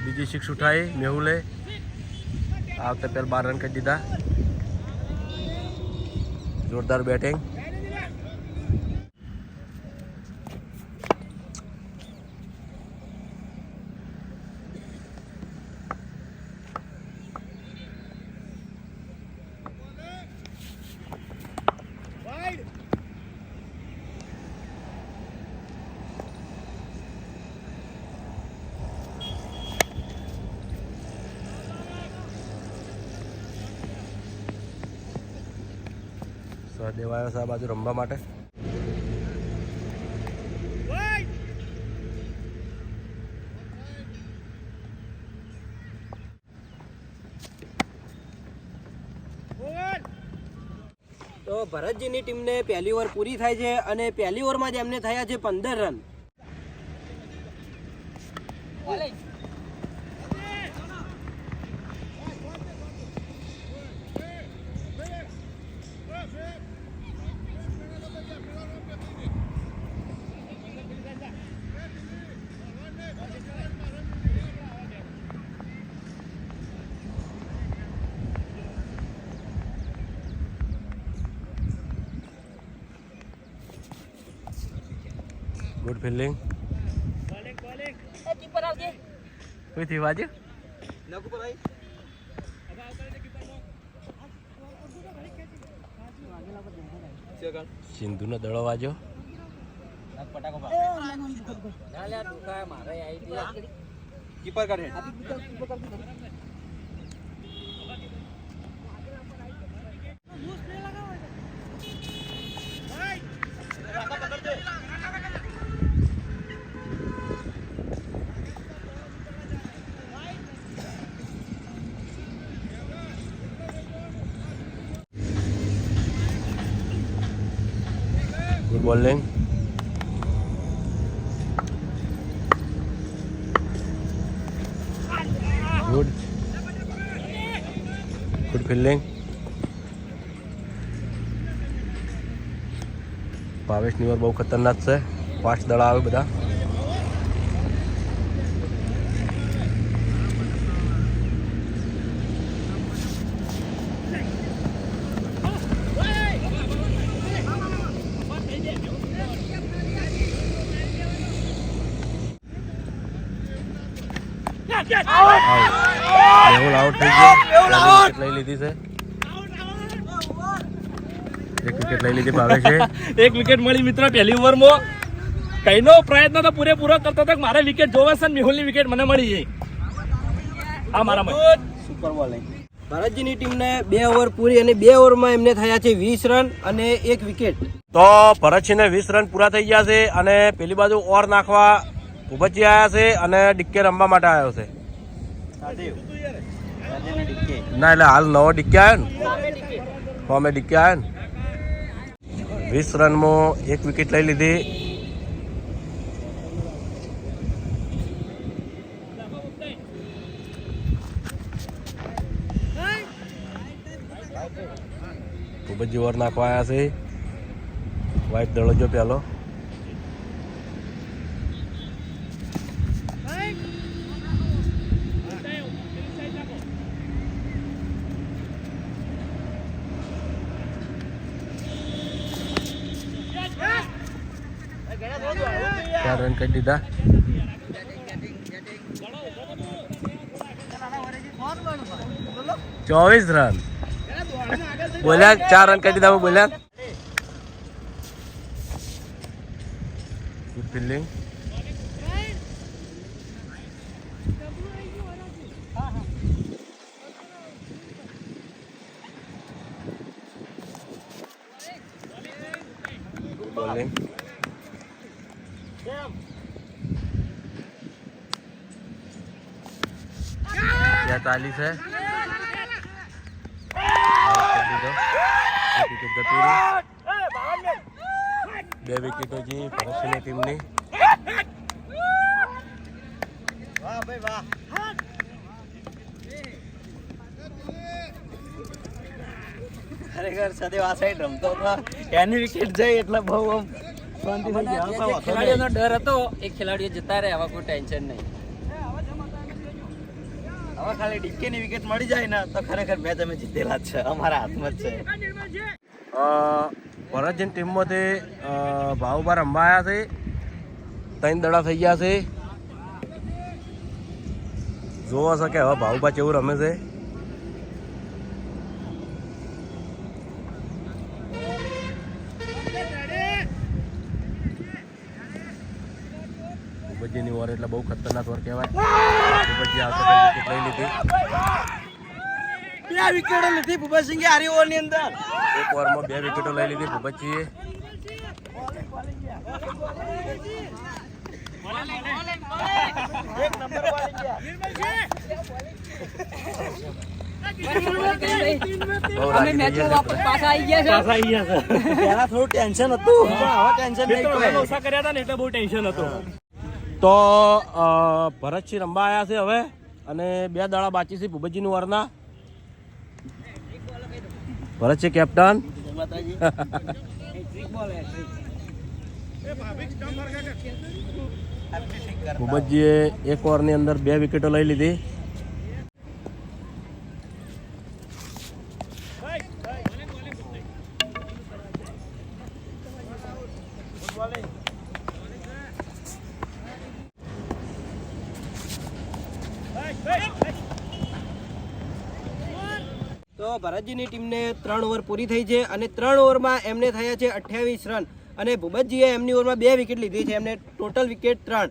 [SPEAKER 5] બીજી 6 ઉઠાઈ મેહુલે. આ વખતે પહેલા 12 રન કરી દીધા. જોરદાર બેટિંગ. સહદેવ આવ્યો છે આ બાજુ રમવા માટે.
[SPEAKER 3] તો ભરતજીની ટીમને પહેલી ઓવર પૂરી થાય છે અને પહેલી ઓવરમાં જ એમને થયા છે 15 રન.
[SPEAKER 5] Good fielding. કોઈ થી વાજ્યું? સિંધુનો દડો વાજ્યો.
[SPEAKER 3] કીપર કરે.
[SPEAKER 5] Good bowling. Good fielding. ભાવેશની ઓવર બહુ ખતરનાક છે. 5 દડા આવે બધા. મેહુલ આઉટ થઈ ગયો. વિકેટ લઈ લીધી છે. એક વિકેટ લઈ લીધી ભાવેશે.
[SPEAKER 4] એક વિકેટ મળી મિત્ર પહેલી ઓવરમાં. કઈનો પ્રયત્ન તો પૂરેપૂરો કરતો હતો કે મારે વિકેટ જોવે છે, મેહુલની વિકેટ મને મળી જાય. આ મારા મત.
[SPEAKER 3] Super bowling. ભરતજીની ટીમને 2 ઓવર પૂરી અને 2 ઓવરમાં એમને થયા છે 20 રન અને 1 વિકેટ.
[SPEAKER 5] તો ભરતસિંહને 20 રન પૂરા થઈ ગયા છે અને પેલી બાજુ ઓર નાખવા ભૂપતજી આવ્યા છે અને ડિક્કે રમવા માટે આવ્યો છે. ના એટલે હાલ નવો ડિક્કે આવ્યો ને. અમે ડિક્કે આવ્યો ને. 20 રનમાં 1 વિકેટ લઈ લીધી. ભૂપતજી ઓર નાખવા આવ્યા છે. વાઇટ દડો જો પેલો. ચાર રન કરી દીધા. ચોવીસ રન બોલ્યા. 4 રન કરી દીધા બોલ્યા. Good fielding. બોલિંગ. क्या 40 है. બે વિકેટો છે ભરતસિંહની ટીમની.
[SPEAKER 6] વાહ ભાઈ વાહ. ખરેખર સદેવ આ સાઈડ રમતો હતો. એની વિકેટ જઈ એટલે બહુ આમ શાંતિ થઈ ગઈ.
[SPEAKER 3] ખેલાડીઓનો ડર હતો. એક ખેલાડીઓ જતા રહે, આવા કોઈ ટેન્શન નહીં.
[SPEAKER 6] હવે ખાલી ડિક્કીની વિકેટ મળી જાય ને તો ખરેખર મેચ અમે જીતેલા જ છે. અમારા હાથમાં જ છે.
[SPEAKER 5] ભરતસિંહ ટીમમાંથી ભાવુભા રમવા આવ્યા છે. 3 દડા થઈ ગયા છે. જોવો હશે કે હવે ભાવુભા કેવું રમે છે. ભૂપતજીની ઓવર એટલે બહુ ખતરનાક ઓવર કહેવાય. ભૂપતજી આવતા વિકેટ લઈ લીધી.
[SPEAKER 6] 2 વિકેટો લીધી ભૂપતસિંહે હારી ઓવરની અંદર.
[SPEAKER 5] એક ઓવરમાં 2 વિકેટો લઈ લીધી ભૂપતજીએ. બહુ રાજી થઈ ગયા છે.
[SPEAKER 4] પાછા આવી ગયા છે.
[SPEAKER 6] પહેલા થોડું ટેન્શન હતું પણ હવે ટેન્શન નહીં
[SPEAKER 4] મિત્રો,
[SPEAKER 6] કોઈ.
[SPEAKER 4] ઓછા કર્યા હતા ને એટલે બહુ ટેન્શન હતું.
[SPEAKER 5] તો ભરતસિંહ રમવા આવ્યા છે હવે, અને 2 દાડા બાકી છે ભૂપતજીનું વરના. ભરતસિંહ કેપ્ટન. ભૂપતજીએ 1 ઓવરની અંદર 2 વિકેટો લઈ લીધી.
[SPEAKER 3] તો ભરતજીની ટીમને 3 ઓવર પૂરી થઈ છે અને 3 ઓવરમાં એમને થયા છે 28 રન અને ભૂપતજીએ એમની ઓવરમાં 2 વિકેટ લીધી છે. એમને ટોટલ વિકેટ 3.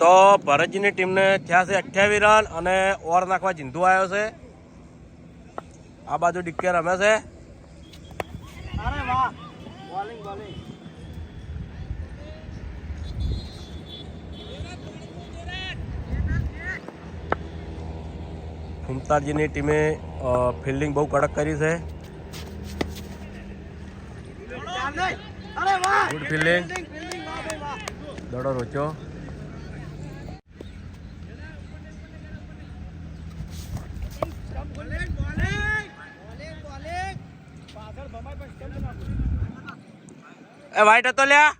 [SPEAKER 5] તો ભરતજીની ટીમને થયા છે 28 રન અને ઓવર નાખવા ચિંધુ આવ્યો છે. આ બાજુ ડિક્કે રમે છે.
[SPEAKER 1] અરે વાહ બોલિંગ બોલિંગ
[SPEAKER 5] ફૂમતાજીની ટીમે ફિલ્ડિંગ બહુ કડક કરી છે.
[SPEAKER 1] અરે વાહ
[SPEAKER 5] ગુડ ફિલ્ડિંગ. દડો રોચ્યો. એ વાઈટ હતો લ્યા.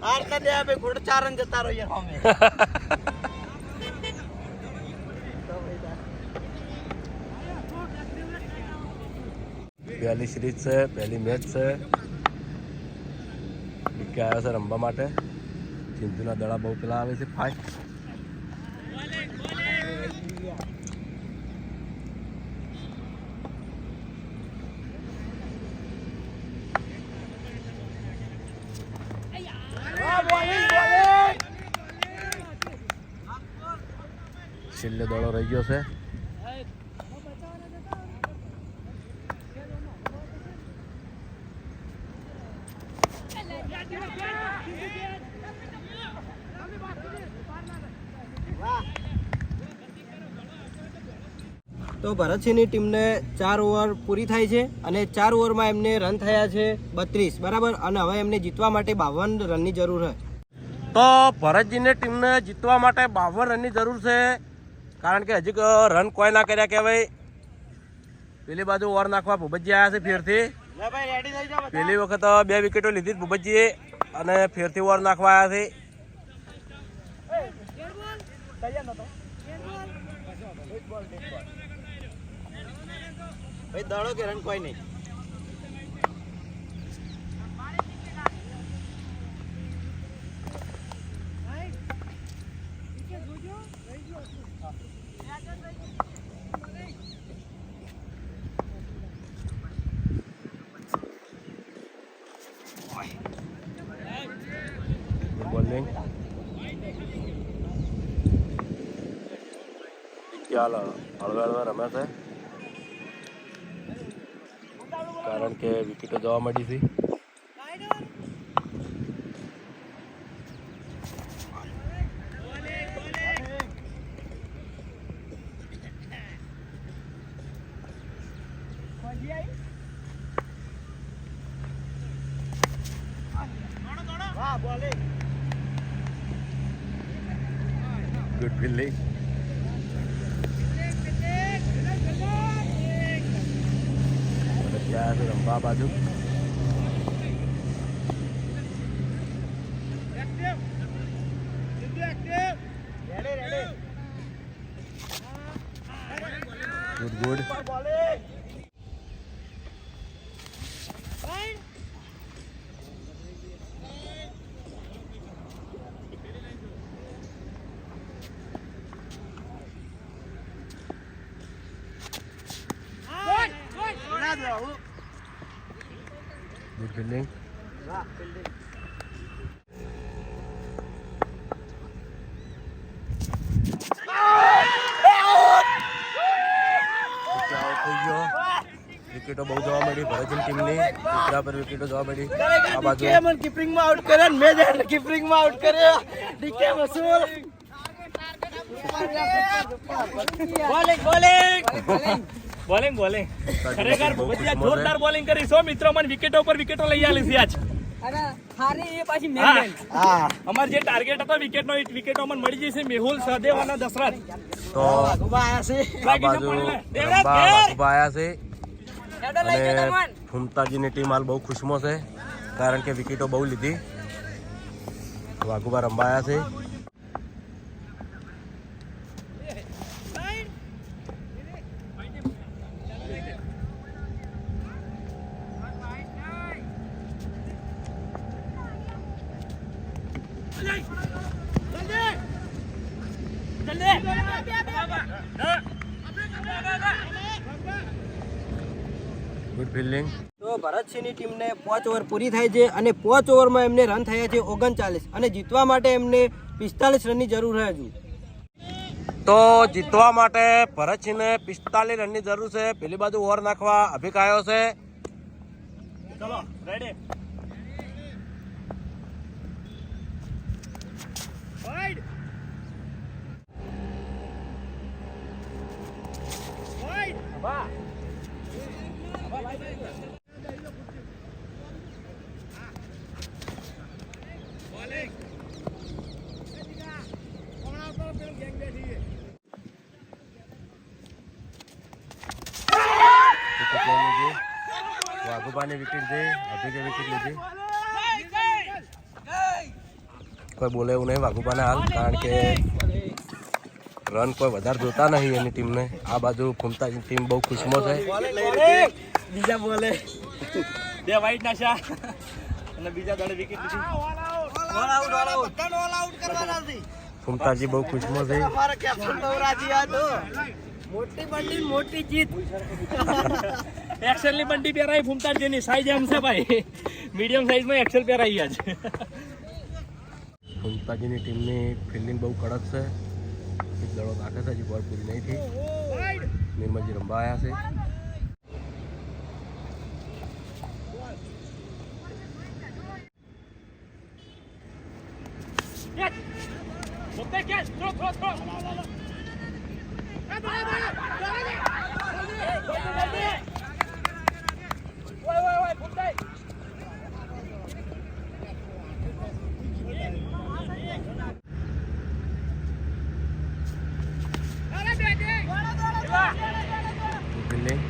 [SPEAKER 6] હાર દે બે ઘોડ 4 રન જતા રહો યાર અમે.
[SPEAKER 5] પહેલી સિરીઝ છે, પહેલી મેચ છે. ડિક્કે આવ્યો છે રમવા માટે. ચિંતુના દડા બહુ પેલા આવે છે ફાસ્ટ. છેલ્લે દડો રહી ગયો છે.
[SPEAKER 3] તો ભરતસિંહની ટીમને 4 ઓવર પૂરી થાય છે અને 4 ઓવરમાં એમને રન થયા છે 32 બરાબર, અને હવે એમને જીતવા માટે 52 રનની જરૂર છે.
[SPEAKER 5] તો ભરતજીની ટીમને જીતવા માટે 52 રનની જરૂર છે, કારણ કે હજી રન કોઈ ના કર્યા કહેવાય. પેલી બાજુ ઓવર નાખવા ભૂપતજી આવ્યા છે ફેરથી. પેલી વખત 2 વિકેટો લીધી ભૂપતજીએ અને ફેરથી ઓવર નાખવા આવ્યા છે.
[SPEAKER 6] ભાઈ દડો કે રન કોઈ નહીં.
[SPEAKER 5] બોલિંગ ચાલો હળવે રમે છે, કારણ કે વિકેટો જવા માંડી છે. Good fielding. રમવા બાજુ ગુડ ગુડ ફિલ્ડિંગ. થઈ ગયો. વિકેટો બહુ જોવા મળી ભરતજીની ટીમની કૂતરા પર વિકેટો જોવા મળી આ બાજુ
[SPEAKER 1] ડીકે મને કીપરિંગમાં આઉટ કર્યો ને મેં જાણે કીપરિંગમાં આઉટ કર્યો ડીકે વસૂલ
[SPEAKER 4] બોલિંગ ખરેખર ભૂપતિયા જોરદાર બોલિંગ કરી. 100 મિત્રો મને વિકેટો ઉપર વિકેટો લઈ આલી છે આજ. હા. અમાર જે ટાર્ગેટ હતો વિકેટનો એ વિકેટો મને મળી જશે. મેહુલ, સહદેવ અને દશરથ.
[SPEAKER 5] તો આ બાજુ રંબા વાઘુબા આયા છે અને ફૂમતાજીની ટીમ હાલ બહુ ખુશમાં છે કારણ કે વિકેટો બહુ લીધી. વાઘુબા રંબા આયા છે. Good fielding.
[SPEAKER 3] તો ભરતસિંહની ટીમને 5 ઓવર પૂરી થાય છે અને 5 ઓવરમાં એમને રન થયા છે 39 અને જીતવા માટે એમને 45 રનની જરૂર છે હજુ.
[SPEAKER 5] તો જીતવા માટે ભરતસિંહને 45 રનની જરૂર છે. પેલી બાજુ ઓવર નાખવા અભિક આવ્યો છે.
[SPEAKER 4] ચલો રેડી.
[SPEAKER 5] વિકેટ લઈ લીધી. વાઘુબાની વિકેટ છે. અભિકે વિકેટ લીધી. કોઈ બોલે એવું નહીં વાઘુબાને હાલ કારણ કે રન કોઈ વધારે જોતા નહીં એની ટીમને. આ બાજુ ફૂમતાની ટીમ બહુ ખુશમાં છે.
[SPEAKER 1] બીજા બોલે
[SPEAKER 4] 2 વાઇડ નાખ્યા અને બીજા દળે વિકેટ લીધી.
[SPEAKER 5] ફૂમતાજી બહુ ખુશમાં છે.
[SPEAKER 1] અમારા કેપ્ટન તો રાજી હતો મોટી બંડી મોટી જીત
[SPEAKER 4] એક્સેલ ની બંડી પહેરાઈ ફૂમતાજીની સાઈઝ એમ છે ભાઈ. મીડિયમ સાઈઝમાં એક્સેલ પહેરાઈ આજ.
[SPEAKER 5] ફૂમતાજીની ટીમની ફિલ્ડિંગ બહુ કડક છે. એક દડો નાખે છે હજી બોલ પૂરી નહીં થઈ. નિર્મલજી રંબા આવ્યા છે. ફિલ્ડિંગ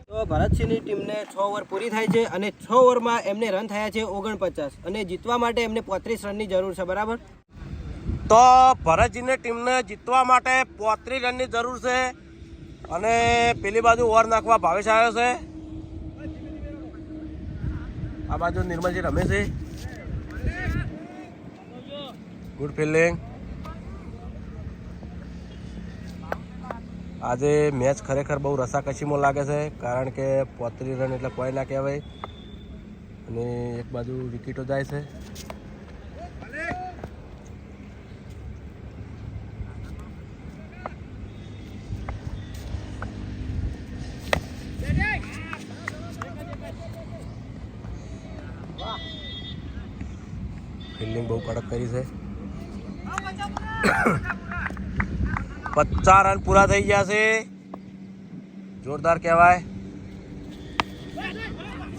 [SPEAKER 3] તો ભરતસિંહની ટીમને 6 ઓવર પૂરી થાય છે અને 6 ઓવરમાં એમને રન થયા છે 49 અને જીતવા માટે એમને 35 રનની જરૂર છે. બરાબર.
[SPEAKER 5] તો ભરતજીની ટીમને જીતવા માટે 35 રનની જરૂર છે અને પેલી બાજુ ઓવર નાખવા ભાવેશ આવ્યો છે. આ બાજુ નિર્મલજી રમે છે. Good fielding. આજે મેચ ખરેખર બહુ રસાકસીમાં લાગે છે કારણ કે 35 રન એટલે કોઈ ના કહેવાય અને એક બાજુ વિકેટો જાય છે. ફિલ્ડિંગ બહુ કડક કરી છે. 50 રન પૂરા થઈ ગયા છે. જોરદાર કહેવાય.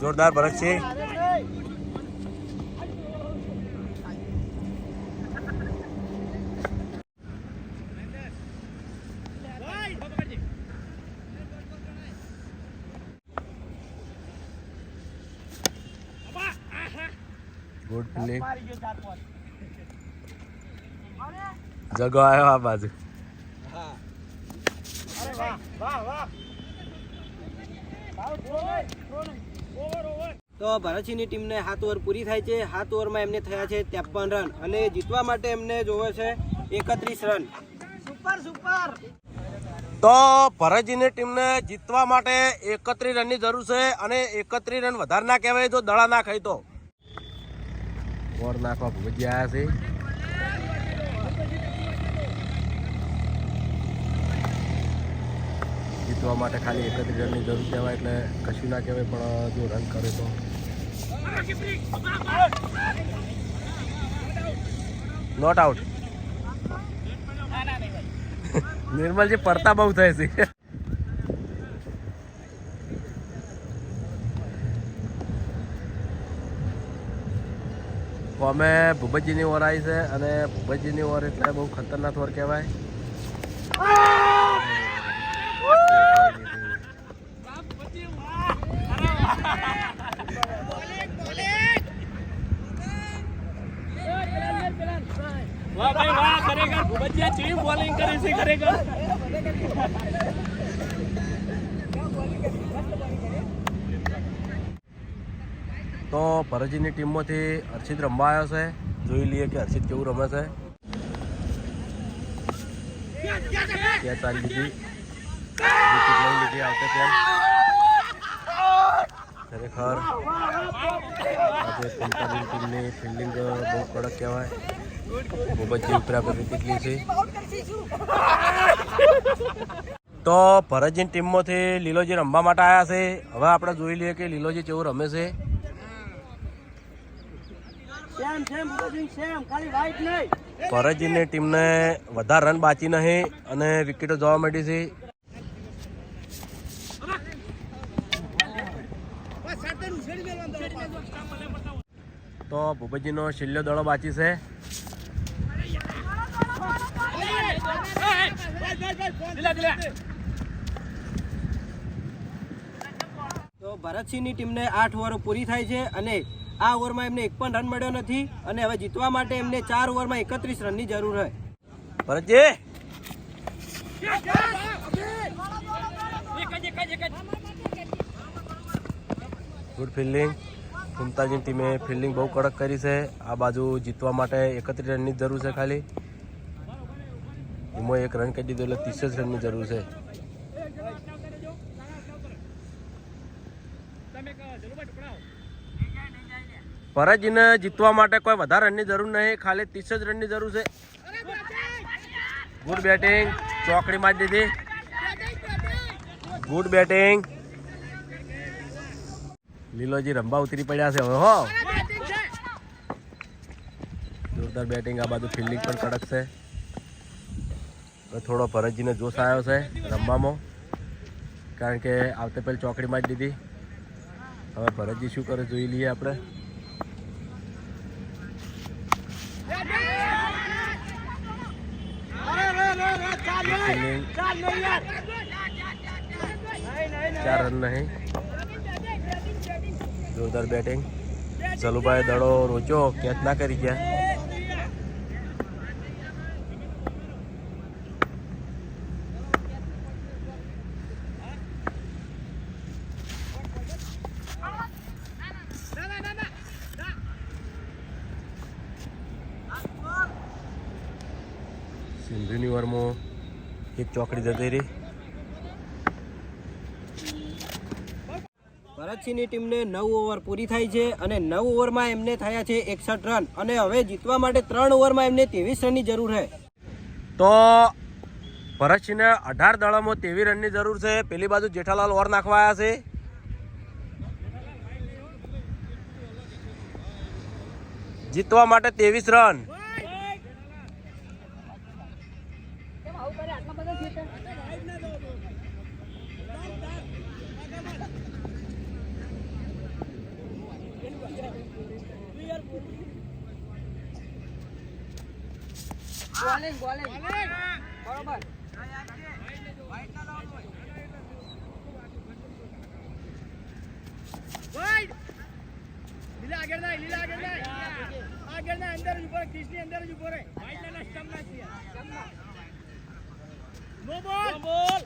[SPEAKER 5] જોરદાર ભરતસિંહ. Good fielding. જગો આવ્યો આ બાજુ.
[SPEAKER 3] તો ભરતસિંહની ટીમને 7 ઓવર પૂરી થાય છે. 7 ઓવરમાં એમને થયા છે 53 રન અને જીતવા માટે એમને જોવે છે 31 રન.
[SPEAKER 5] તો ભરતજીની ટીમને જીતવા માટે 31 રનની જરૂર છે અને 31 રન વધારે ના કહેવાય તો દડા ના ખાય તો ઓર નાખવા ભૂપતજી આવ્યા છે. જીતવા માટે ખાલી 31 રનની જરૂર કહેવાય એટલે કશું ના કહેવાય, પણ જો રન કરે તો નોટ આઉટ. નિર્મલજી પડતા બહુ થાય છે. અમે ભૂપતજીની ઓવર આવી છે અને ભૂપતજીની ઓવર એટલે બહુ ખતરનાક ઓવર કહેવાય.
[SPEAKER 4] વાહ ભાઈ વાહ, ખરેખર ભૂપતજીએ ચીમ બોલિંગ કરી છે ખરેખર.
[SPEAKER 5] તો ભરતજીની ટીમમાંથી હર્ષિત રમવા આવ્યો છે. જોઈ લઈએ કે હર્ષિત કેવું રમે છે. ક્યાં ચાલી લીધી વિકેટ લઈ લીધી આવતે તેમ. ખરેખર આજે પંચાયતની ટીમની ફિલ્ડિંગ બહુ કડક કહેવાય. ભૂપતજી ઉપરા પર કેટલી છે. તો ભરતજીની ટીમમાંથી લીલોજી રમવા માટે આવ્યા છે. હવે આપણે જોઈ લઈએ કે લીલોજી કેવું રમે છે. ભરતજીની ટીમને વધારે રન બાકી નહીં અને વિકેટો જોવા મળી છે. તો ભૂપતજીનો છેલ્લો દડો બાકી છે.
[SPEAKER 3] તો ભરતસિંહની ટીમને 8 ઓવર પૂરી થાય છે અને આ ઓવરમાં એમને એક પણ રન મળ્યો નથી અને હવે જીતવા માટે એમને 4 ઓવરમાં 31 રનની જરૂર છે.
[SPEAKER 5] Bharatji good fielding. મમતાજીની ટીમે ફિલ્ડિંગ બહુ કડક કરી છે. આ બાજુ જીતવા માટે 31 રનની જરૂર છે ખાલી. એમાં એક રન કરી દીધો એટલે 30 રનની જરૂર છે. ભરતજીને જીતવા માટે કોઈ વધારે રનની જરૂર નહીં, ખાલી 30 જ રનની જરૂર છે. Good batting. ચોકડી મારી દીધી. Good batting. લીલોજી રંબા ઉતરી પડ્યા છે હવે. હો જોરદાર બેટિંગ. આ બાજુ ફિલ્ડિંગ પણ કડક છે. થોડો ભરતજીને જોશ આવ્યો છે રમવામાં, કારણ કે આવતે પહેલ ચોકડી મારી દીધી. હવે ભરતજી શું કરે જોઈ લઈએ આપણે. ફિલ્ડિંગ 4 રન નહીં. જોરદાર બેટિંગ. ચલુભાઈ દડો રોચ્યો, કેચ ના કરી ગયા. સિંધુની ઓવરમાં એક ચોકડી જતી રહી.
[SPEAKER 3] ભરતસિંહની ટીમને 9 ઓવર પૂરી થાય છે અને 9 ઓવરમાં એમને થયા છે 61 રન અને હવે જીતવા માટે 3 ઓવરમાં એમને 23 રનની જરૂર છે.
[SPEAKER 5] તો ભરતસિંહને 18 દળોમાં 23 રનની જરૂર છે. પેલી બાજુ જેઠાલાલ ઓવર નાખવા આવ્યા છે. જીતવા માટે 23 રન.
[SPEAKER 1] લીલા આગળ ના અંદર જ ઉભો રહે. ક્રિસની અંદર જ ઉભો રહે. નો બોલ.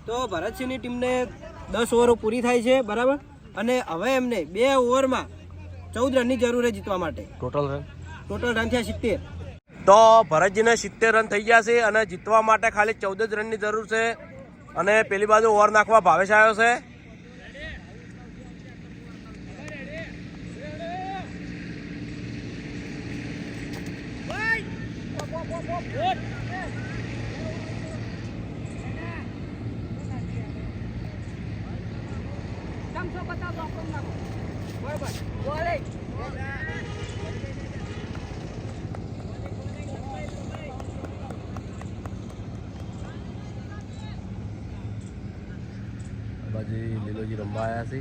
[SPEAKER 3] તો ભરતસિંહની ટીમને 10 ઓવરો પૂરી થાય છે, બરાબર, અને હવે એમને 2 ઓવરમાં 14 રનની જરૂર છે જીતવા માટે.
[SPEAKER 5] ટોટલ
[SPEAKER 3] રન થયા 70.
[SPEAKER 5] તો ભરતજીને 70 રન થઈ ગયા છે અને જીતવા માટે ખાલી 14 જ રનની જરૂર છે. અને પેલી બાજુ ઓવર નાખવા ભાવેશ આવ્યો છે. બાજુ લીલોજી રમવા આવ્યા છે.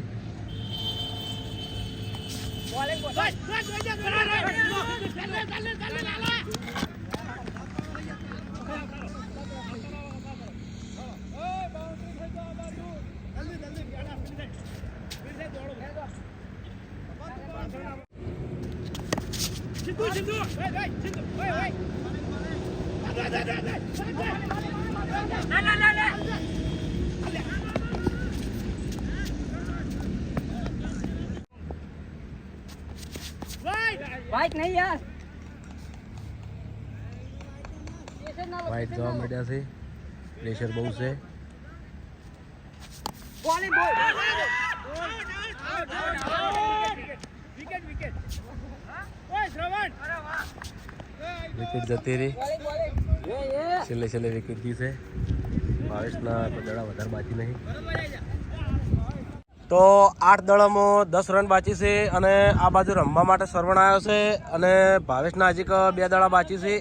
[SPEAKER 5] વાઇટ જોવા મળ્યા છે. પ્રેશર બહુ છે. વિકેટ જતી રહી. છેલ્લે વિકેટ ગઈ છે. ભાવેશના દડા વધારે બાકી નહીં. તો 8 દડામાં 10 રન બાકી છે અને આ બાજુ રમવા માટે સરવણ આવ્યો છે અને ભાવેશના હજી 2 દડા બાકી છે.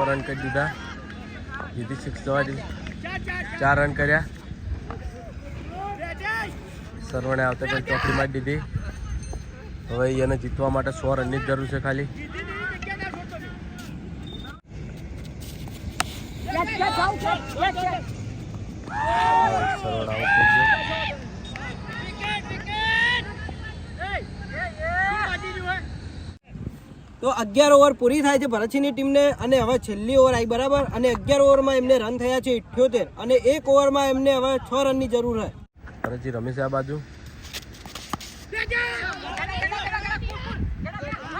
[SPEAKER 5] રન કરી દીધા. જીતી 6 જવા દીધી. 4 રન કર્યા. સરવણે આવતા પણ ચોકડી મારી દીધી. હવે એને જીતવા માટે 100 રનની જ જરૂર છે ખાલી. સરવણ આઉટ થઈ ગયો.
[SPEAKER 3] તો 11 ઓવર પૂરી થાય છે ભરતસિંહની ટીમને અને હવે છેલ્લી ઓવર આવી, બરાબર, અને 11 ઓવરમાં એમને રન થયા છે 78 અને 1 ઓવરમાં એમને હવે 6 રનની જરૂર છે.
[SPEAKER 5] ભરતજી રમે છે આ બાજુ.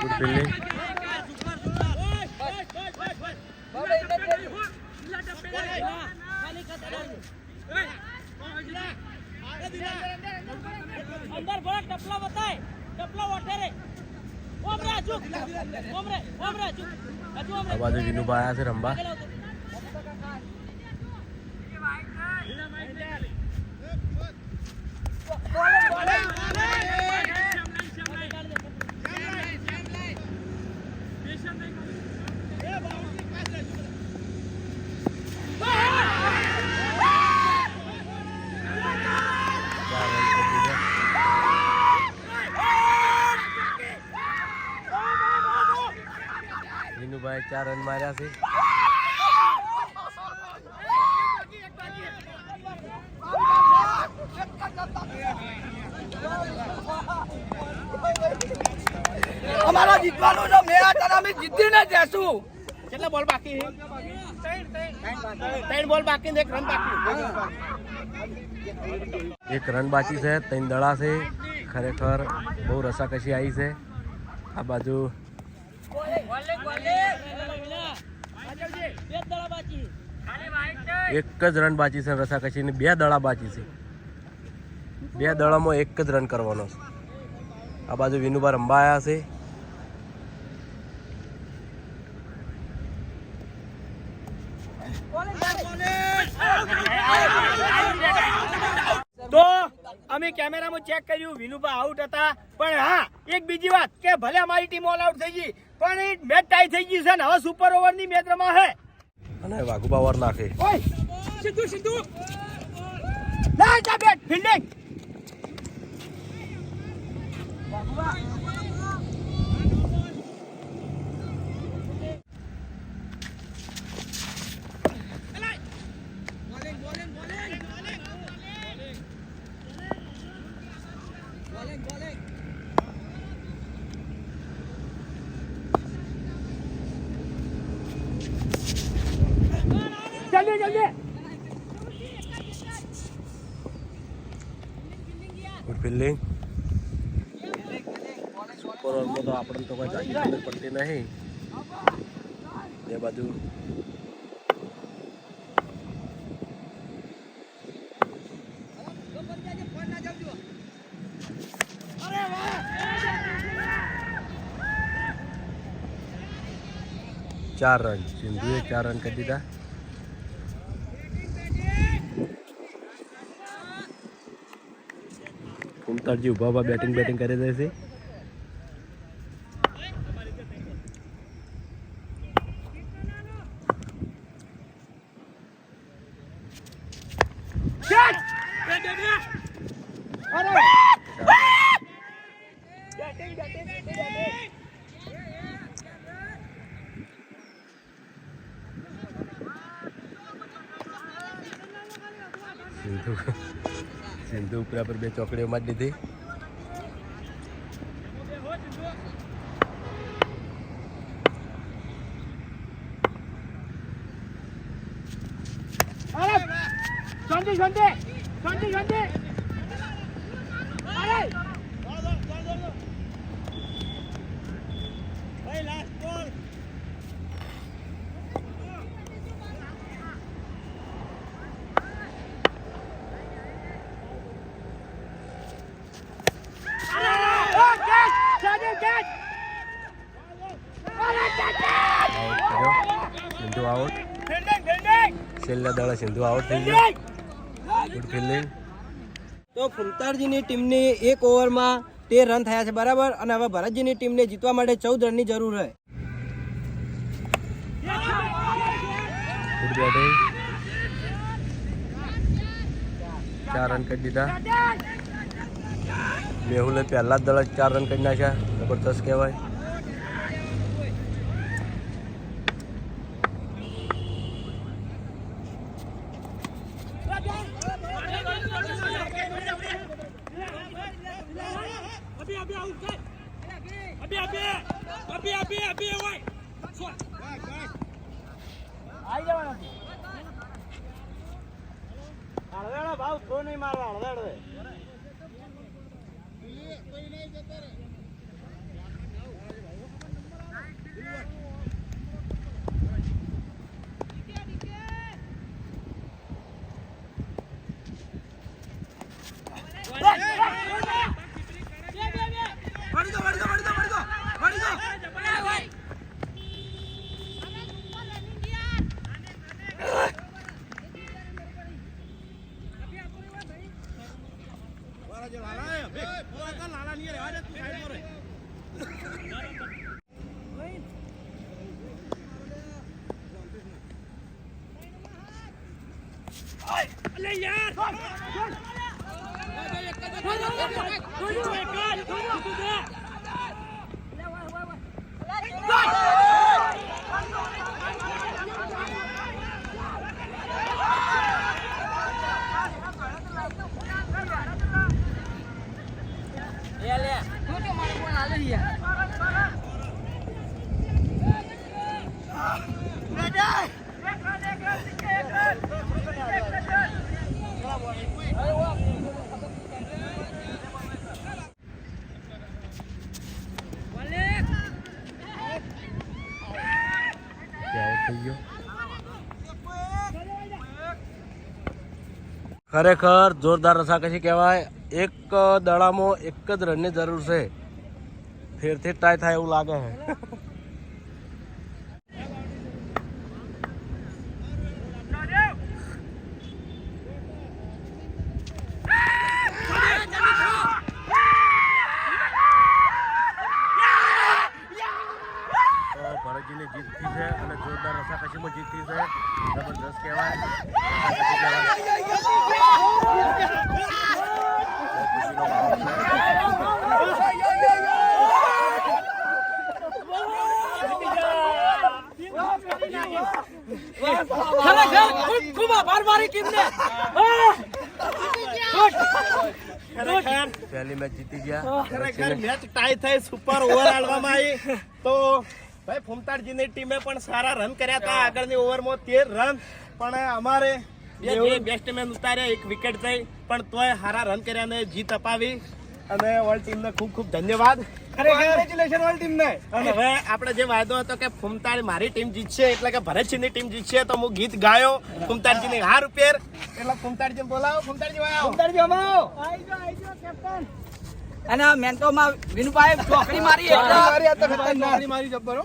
[SPEAKER 5] Good fielding. આ બાજુ વિનુભાઈ આવ્યા છે રમવા. વિનુભાઈ 4 રન માર્યા છે.
[SPEAKER 1] અમારા જીતવાનું છે મેચ અને અમે જીતીને જઈશું.
[SPEAKER 2] કેટલા બોલ બાકી છે? 3 બોલ બાકી ને 1 રન બાકી.
[SPEAKER 5] એક રન બાકી છે, 3 દડા છે. ખરેખર બહુ રસાકસી આવી છે. આ બાજુ એક જ રન બાકી છે રસાકસી ને 2 દડા બાકી છે. 2 દડામાં 1 જ રન કરવાનો છે. આ બાજુ વિનુભા રંબા આવ્યા છે.
[SPEAKER 1] તો અમે કેમેરામાં ચેક કર્યું, વિનુભા આઉટ હતા. પણ હા, એક બીજી વાત કે ભલે અમારી ટીમ ઓલ આઉટ થઈ ગઈ, પણ એ મેચ ટાઈ થઈ ગઈ છે ને હવે સુપર ઓવરની મેચ રમાશે.
[SPEAKER 5] અને વાઘુબા ઓવર નાખે.
[SPEAKER 1] ઓય સીધું ના જા બેટ ફિલ્ડિંગ. જલ્દી
[SPEAKER 5] ગુડ ફિલ્ડિંગ. સુપર ઓવરમાં તો આપણને તો કોઈ જાજી ખબર પડતી નહીં. એ બાજુ ચાર રન. સિંધુએ 4 રન કરી દીધા. કુમતારજી ઉભા બેટિંગ કરી દે છે. સિંધુ ઉપર 2 ચોકડીઓ મારી દીધી.
[SPEAKER 1] શાંતિ.
[SPEAKER 5] સિંધુ આઉટ. છેલ્લા દડા સિંધુ આઉટ થઈ ગયો. Good fielding.
[SPEAKER 3] તો ફૂમતારજીની ટીમની 1 ઓવરમાં 13 રન થયા છે બરાબર. અને હવે ભરતજીની ટીમને જીતવા માટે 14 રનની જરૂર છે.
[SPEAKER 5] Good batting. 4 રન કરી દીધા. મેહુલે પહેલા જ દડા 4 રન કરી નાખ્યા. જબરદસ્ત કહેવાય.
[SPEAKER 1] ભાવ થો નહીં મારવા હળવેડવે.
[SPEAKER 5] ખરેખર જોરદાર રસાકસી કહેવાય. એક દડામાં એક જ રનની જરૂર છે, ફેરથી ટાઈ થાય એવું લાગે છે. ભરતજીની જીત થઈ છે અને જોરદાર રસાકસીમાં જીત થઈ છે. જબરદસ્ત કહેવાય.
[SPEAKER 3] ખૂબ આભાર મારી ટીમને.
[SPEAKER 5] પહેલી મેચ જીતી ગયા.
[SPEAKER 2] ખરેખર મેચ ટાઈ થઈ, સુપર ઓવર આલવામાં આવી. તો ભાઈ ફૂમતાડજીની ટીમે પણ સારા રન કર્યા હતા. આગળની ઓવરમાં 13 રન, પણ અમારે જે બેસ્ટમેન ઉતાર્યા, એક વિકેટ થઈ, પણ તોય સારા રન કર્યા અને જીત અપાવી. અને ઓલ ટીમને ખૂબ ખૂબ ધન્યવાદ.
[SPEAKER 1] કોંગ્રેચ્યુલેશન ઓલ ટીમને.
[SPEAKER 2] અને હવે આપણે જે વાયદો હતો કે ફૂમતાડ મારી ટીમ જીતશે, એટલે કે ભરતસિંહની ટીમ જીતશે, તો હું ગીત ગાયો ફૂમતાડજીની હાર ઉપર. એટલે ફૂમતાડજી બોલાવો. ફૂમતાડજી આવો.
[SPEAKER 1] ઉતારજો અમારો. અને આ મેન્ટોમાં વિનુભાઈ ચોકડી મારી મારી જબ્બર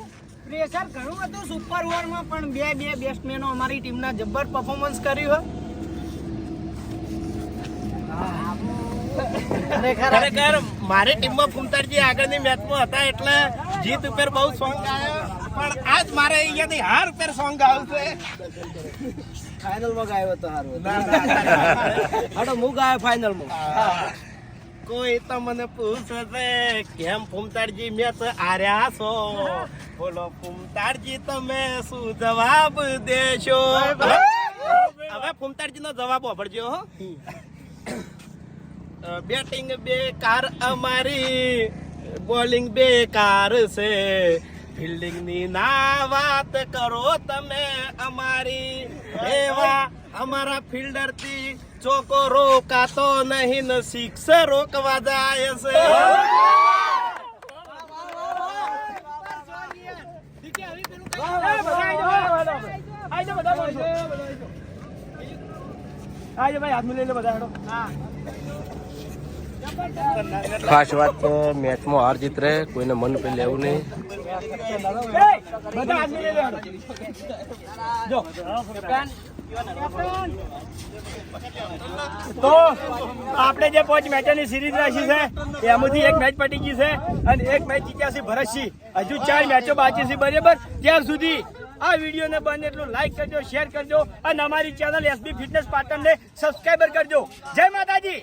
[SPEAKER 1] પ્રેશર ઘણું હતું સુપર ઓવરમાં, પણ બે બેટ્સમેનો અમારી ટીમના જબ્બર પરફોર્મન્સ કર્યું.
[SPEAKER 2] ખરેખર મારી ટીમમાં ફૂમતાડજી આગળની મેચમાં હતા એટલે જીત ઉપર બહુ સોંગ ગાયો, પણ આજ મારે અહીંયાથી હાર ઉપર સોંગ ગાવું છે.
[SPEAKER 3] ફાઇનલમાં ગાયો હતો હારું. હાડો હું ગાયો ફાઇનલમાં.
[SPEAKER 2] કોઈ તમને પૂછે છે કેમ ફૂમતાડજી મેચ હાર્યા છો, બોલો ફૂમતાડજી તમે શું જવાબ દેશો? હવે ફૂમતાડજી નો જવાબ સાંભળજો હો. બેટિંગ બેકાર અમારી, બોલિંગ બેકાર છે, ફિલ્ડિંગ ની ના વાત કરો તમે અમારી. એવા અમારા ફિલ્ડર થી ચોકો રોકાતો નહીં ને સિક્સ રોકવા જાય છે.
[SPEAKER 5] ખાસ વાત કે મેચમાં હાર જીત રહે, કોઈને મન પે લેવું નહીં.
[SPEAKER 1] તો આપણે જે 5 મેચોની સિરીઝ રાખી છે એમાંથી એક મેચ પતી ગઈ છે અને એક મેચ જીત્યા છે ભરતસિંહ. હજુ 4 મેચો બાકી છે. બરાબર, ત્યાર સુધી આ વિડીયોને બને એટલું લાઈક કરજો, શેર કરજો અને અમારી ચેનલ SB ફિટનેસ પાટણને સબસ્ક્રાઈબર કરજો. જય માતાજી.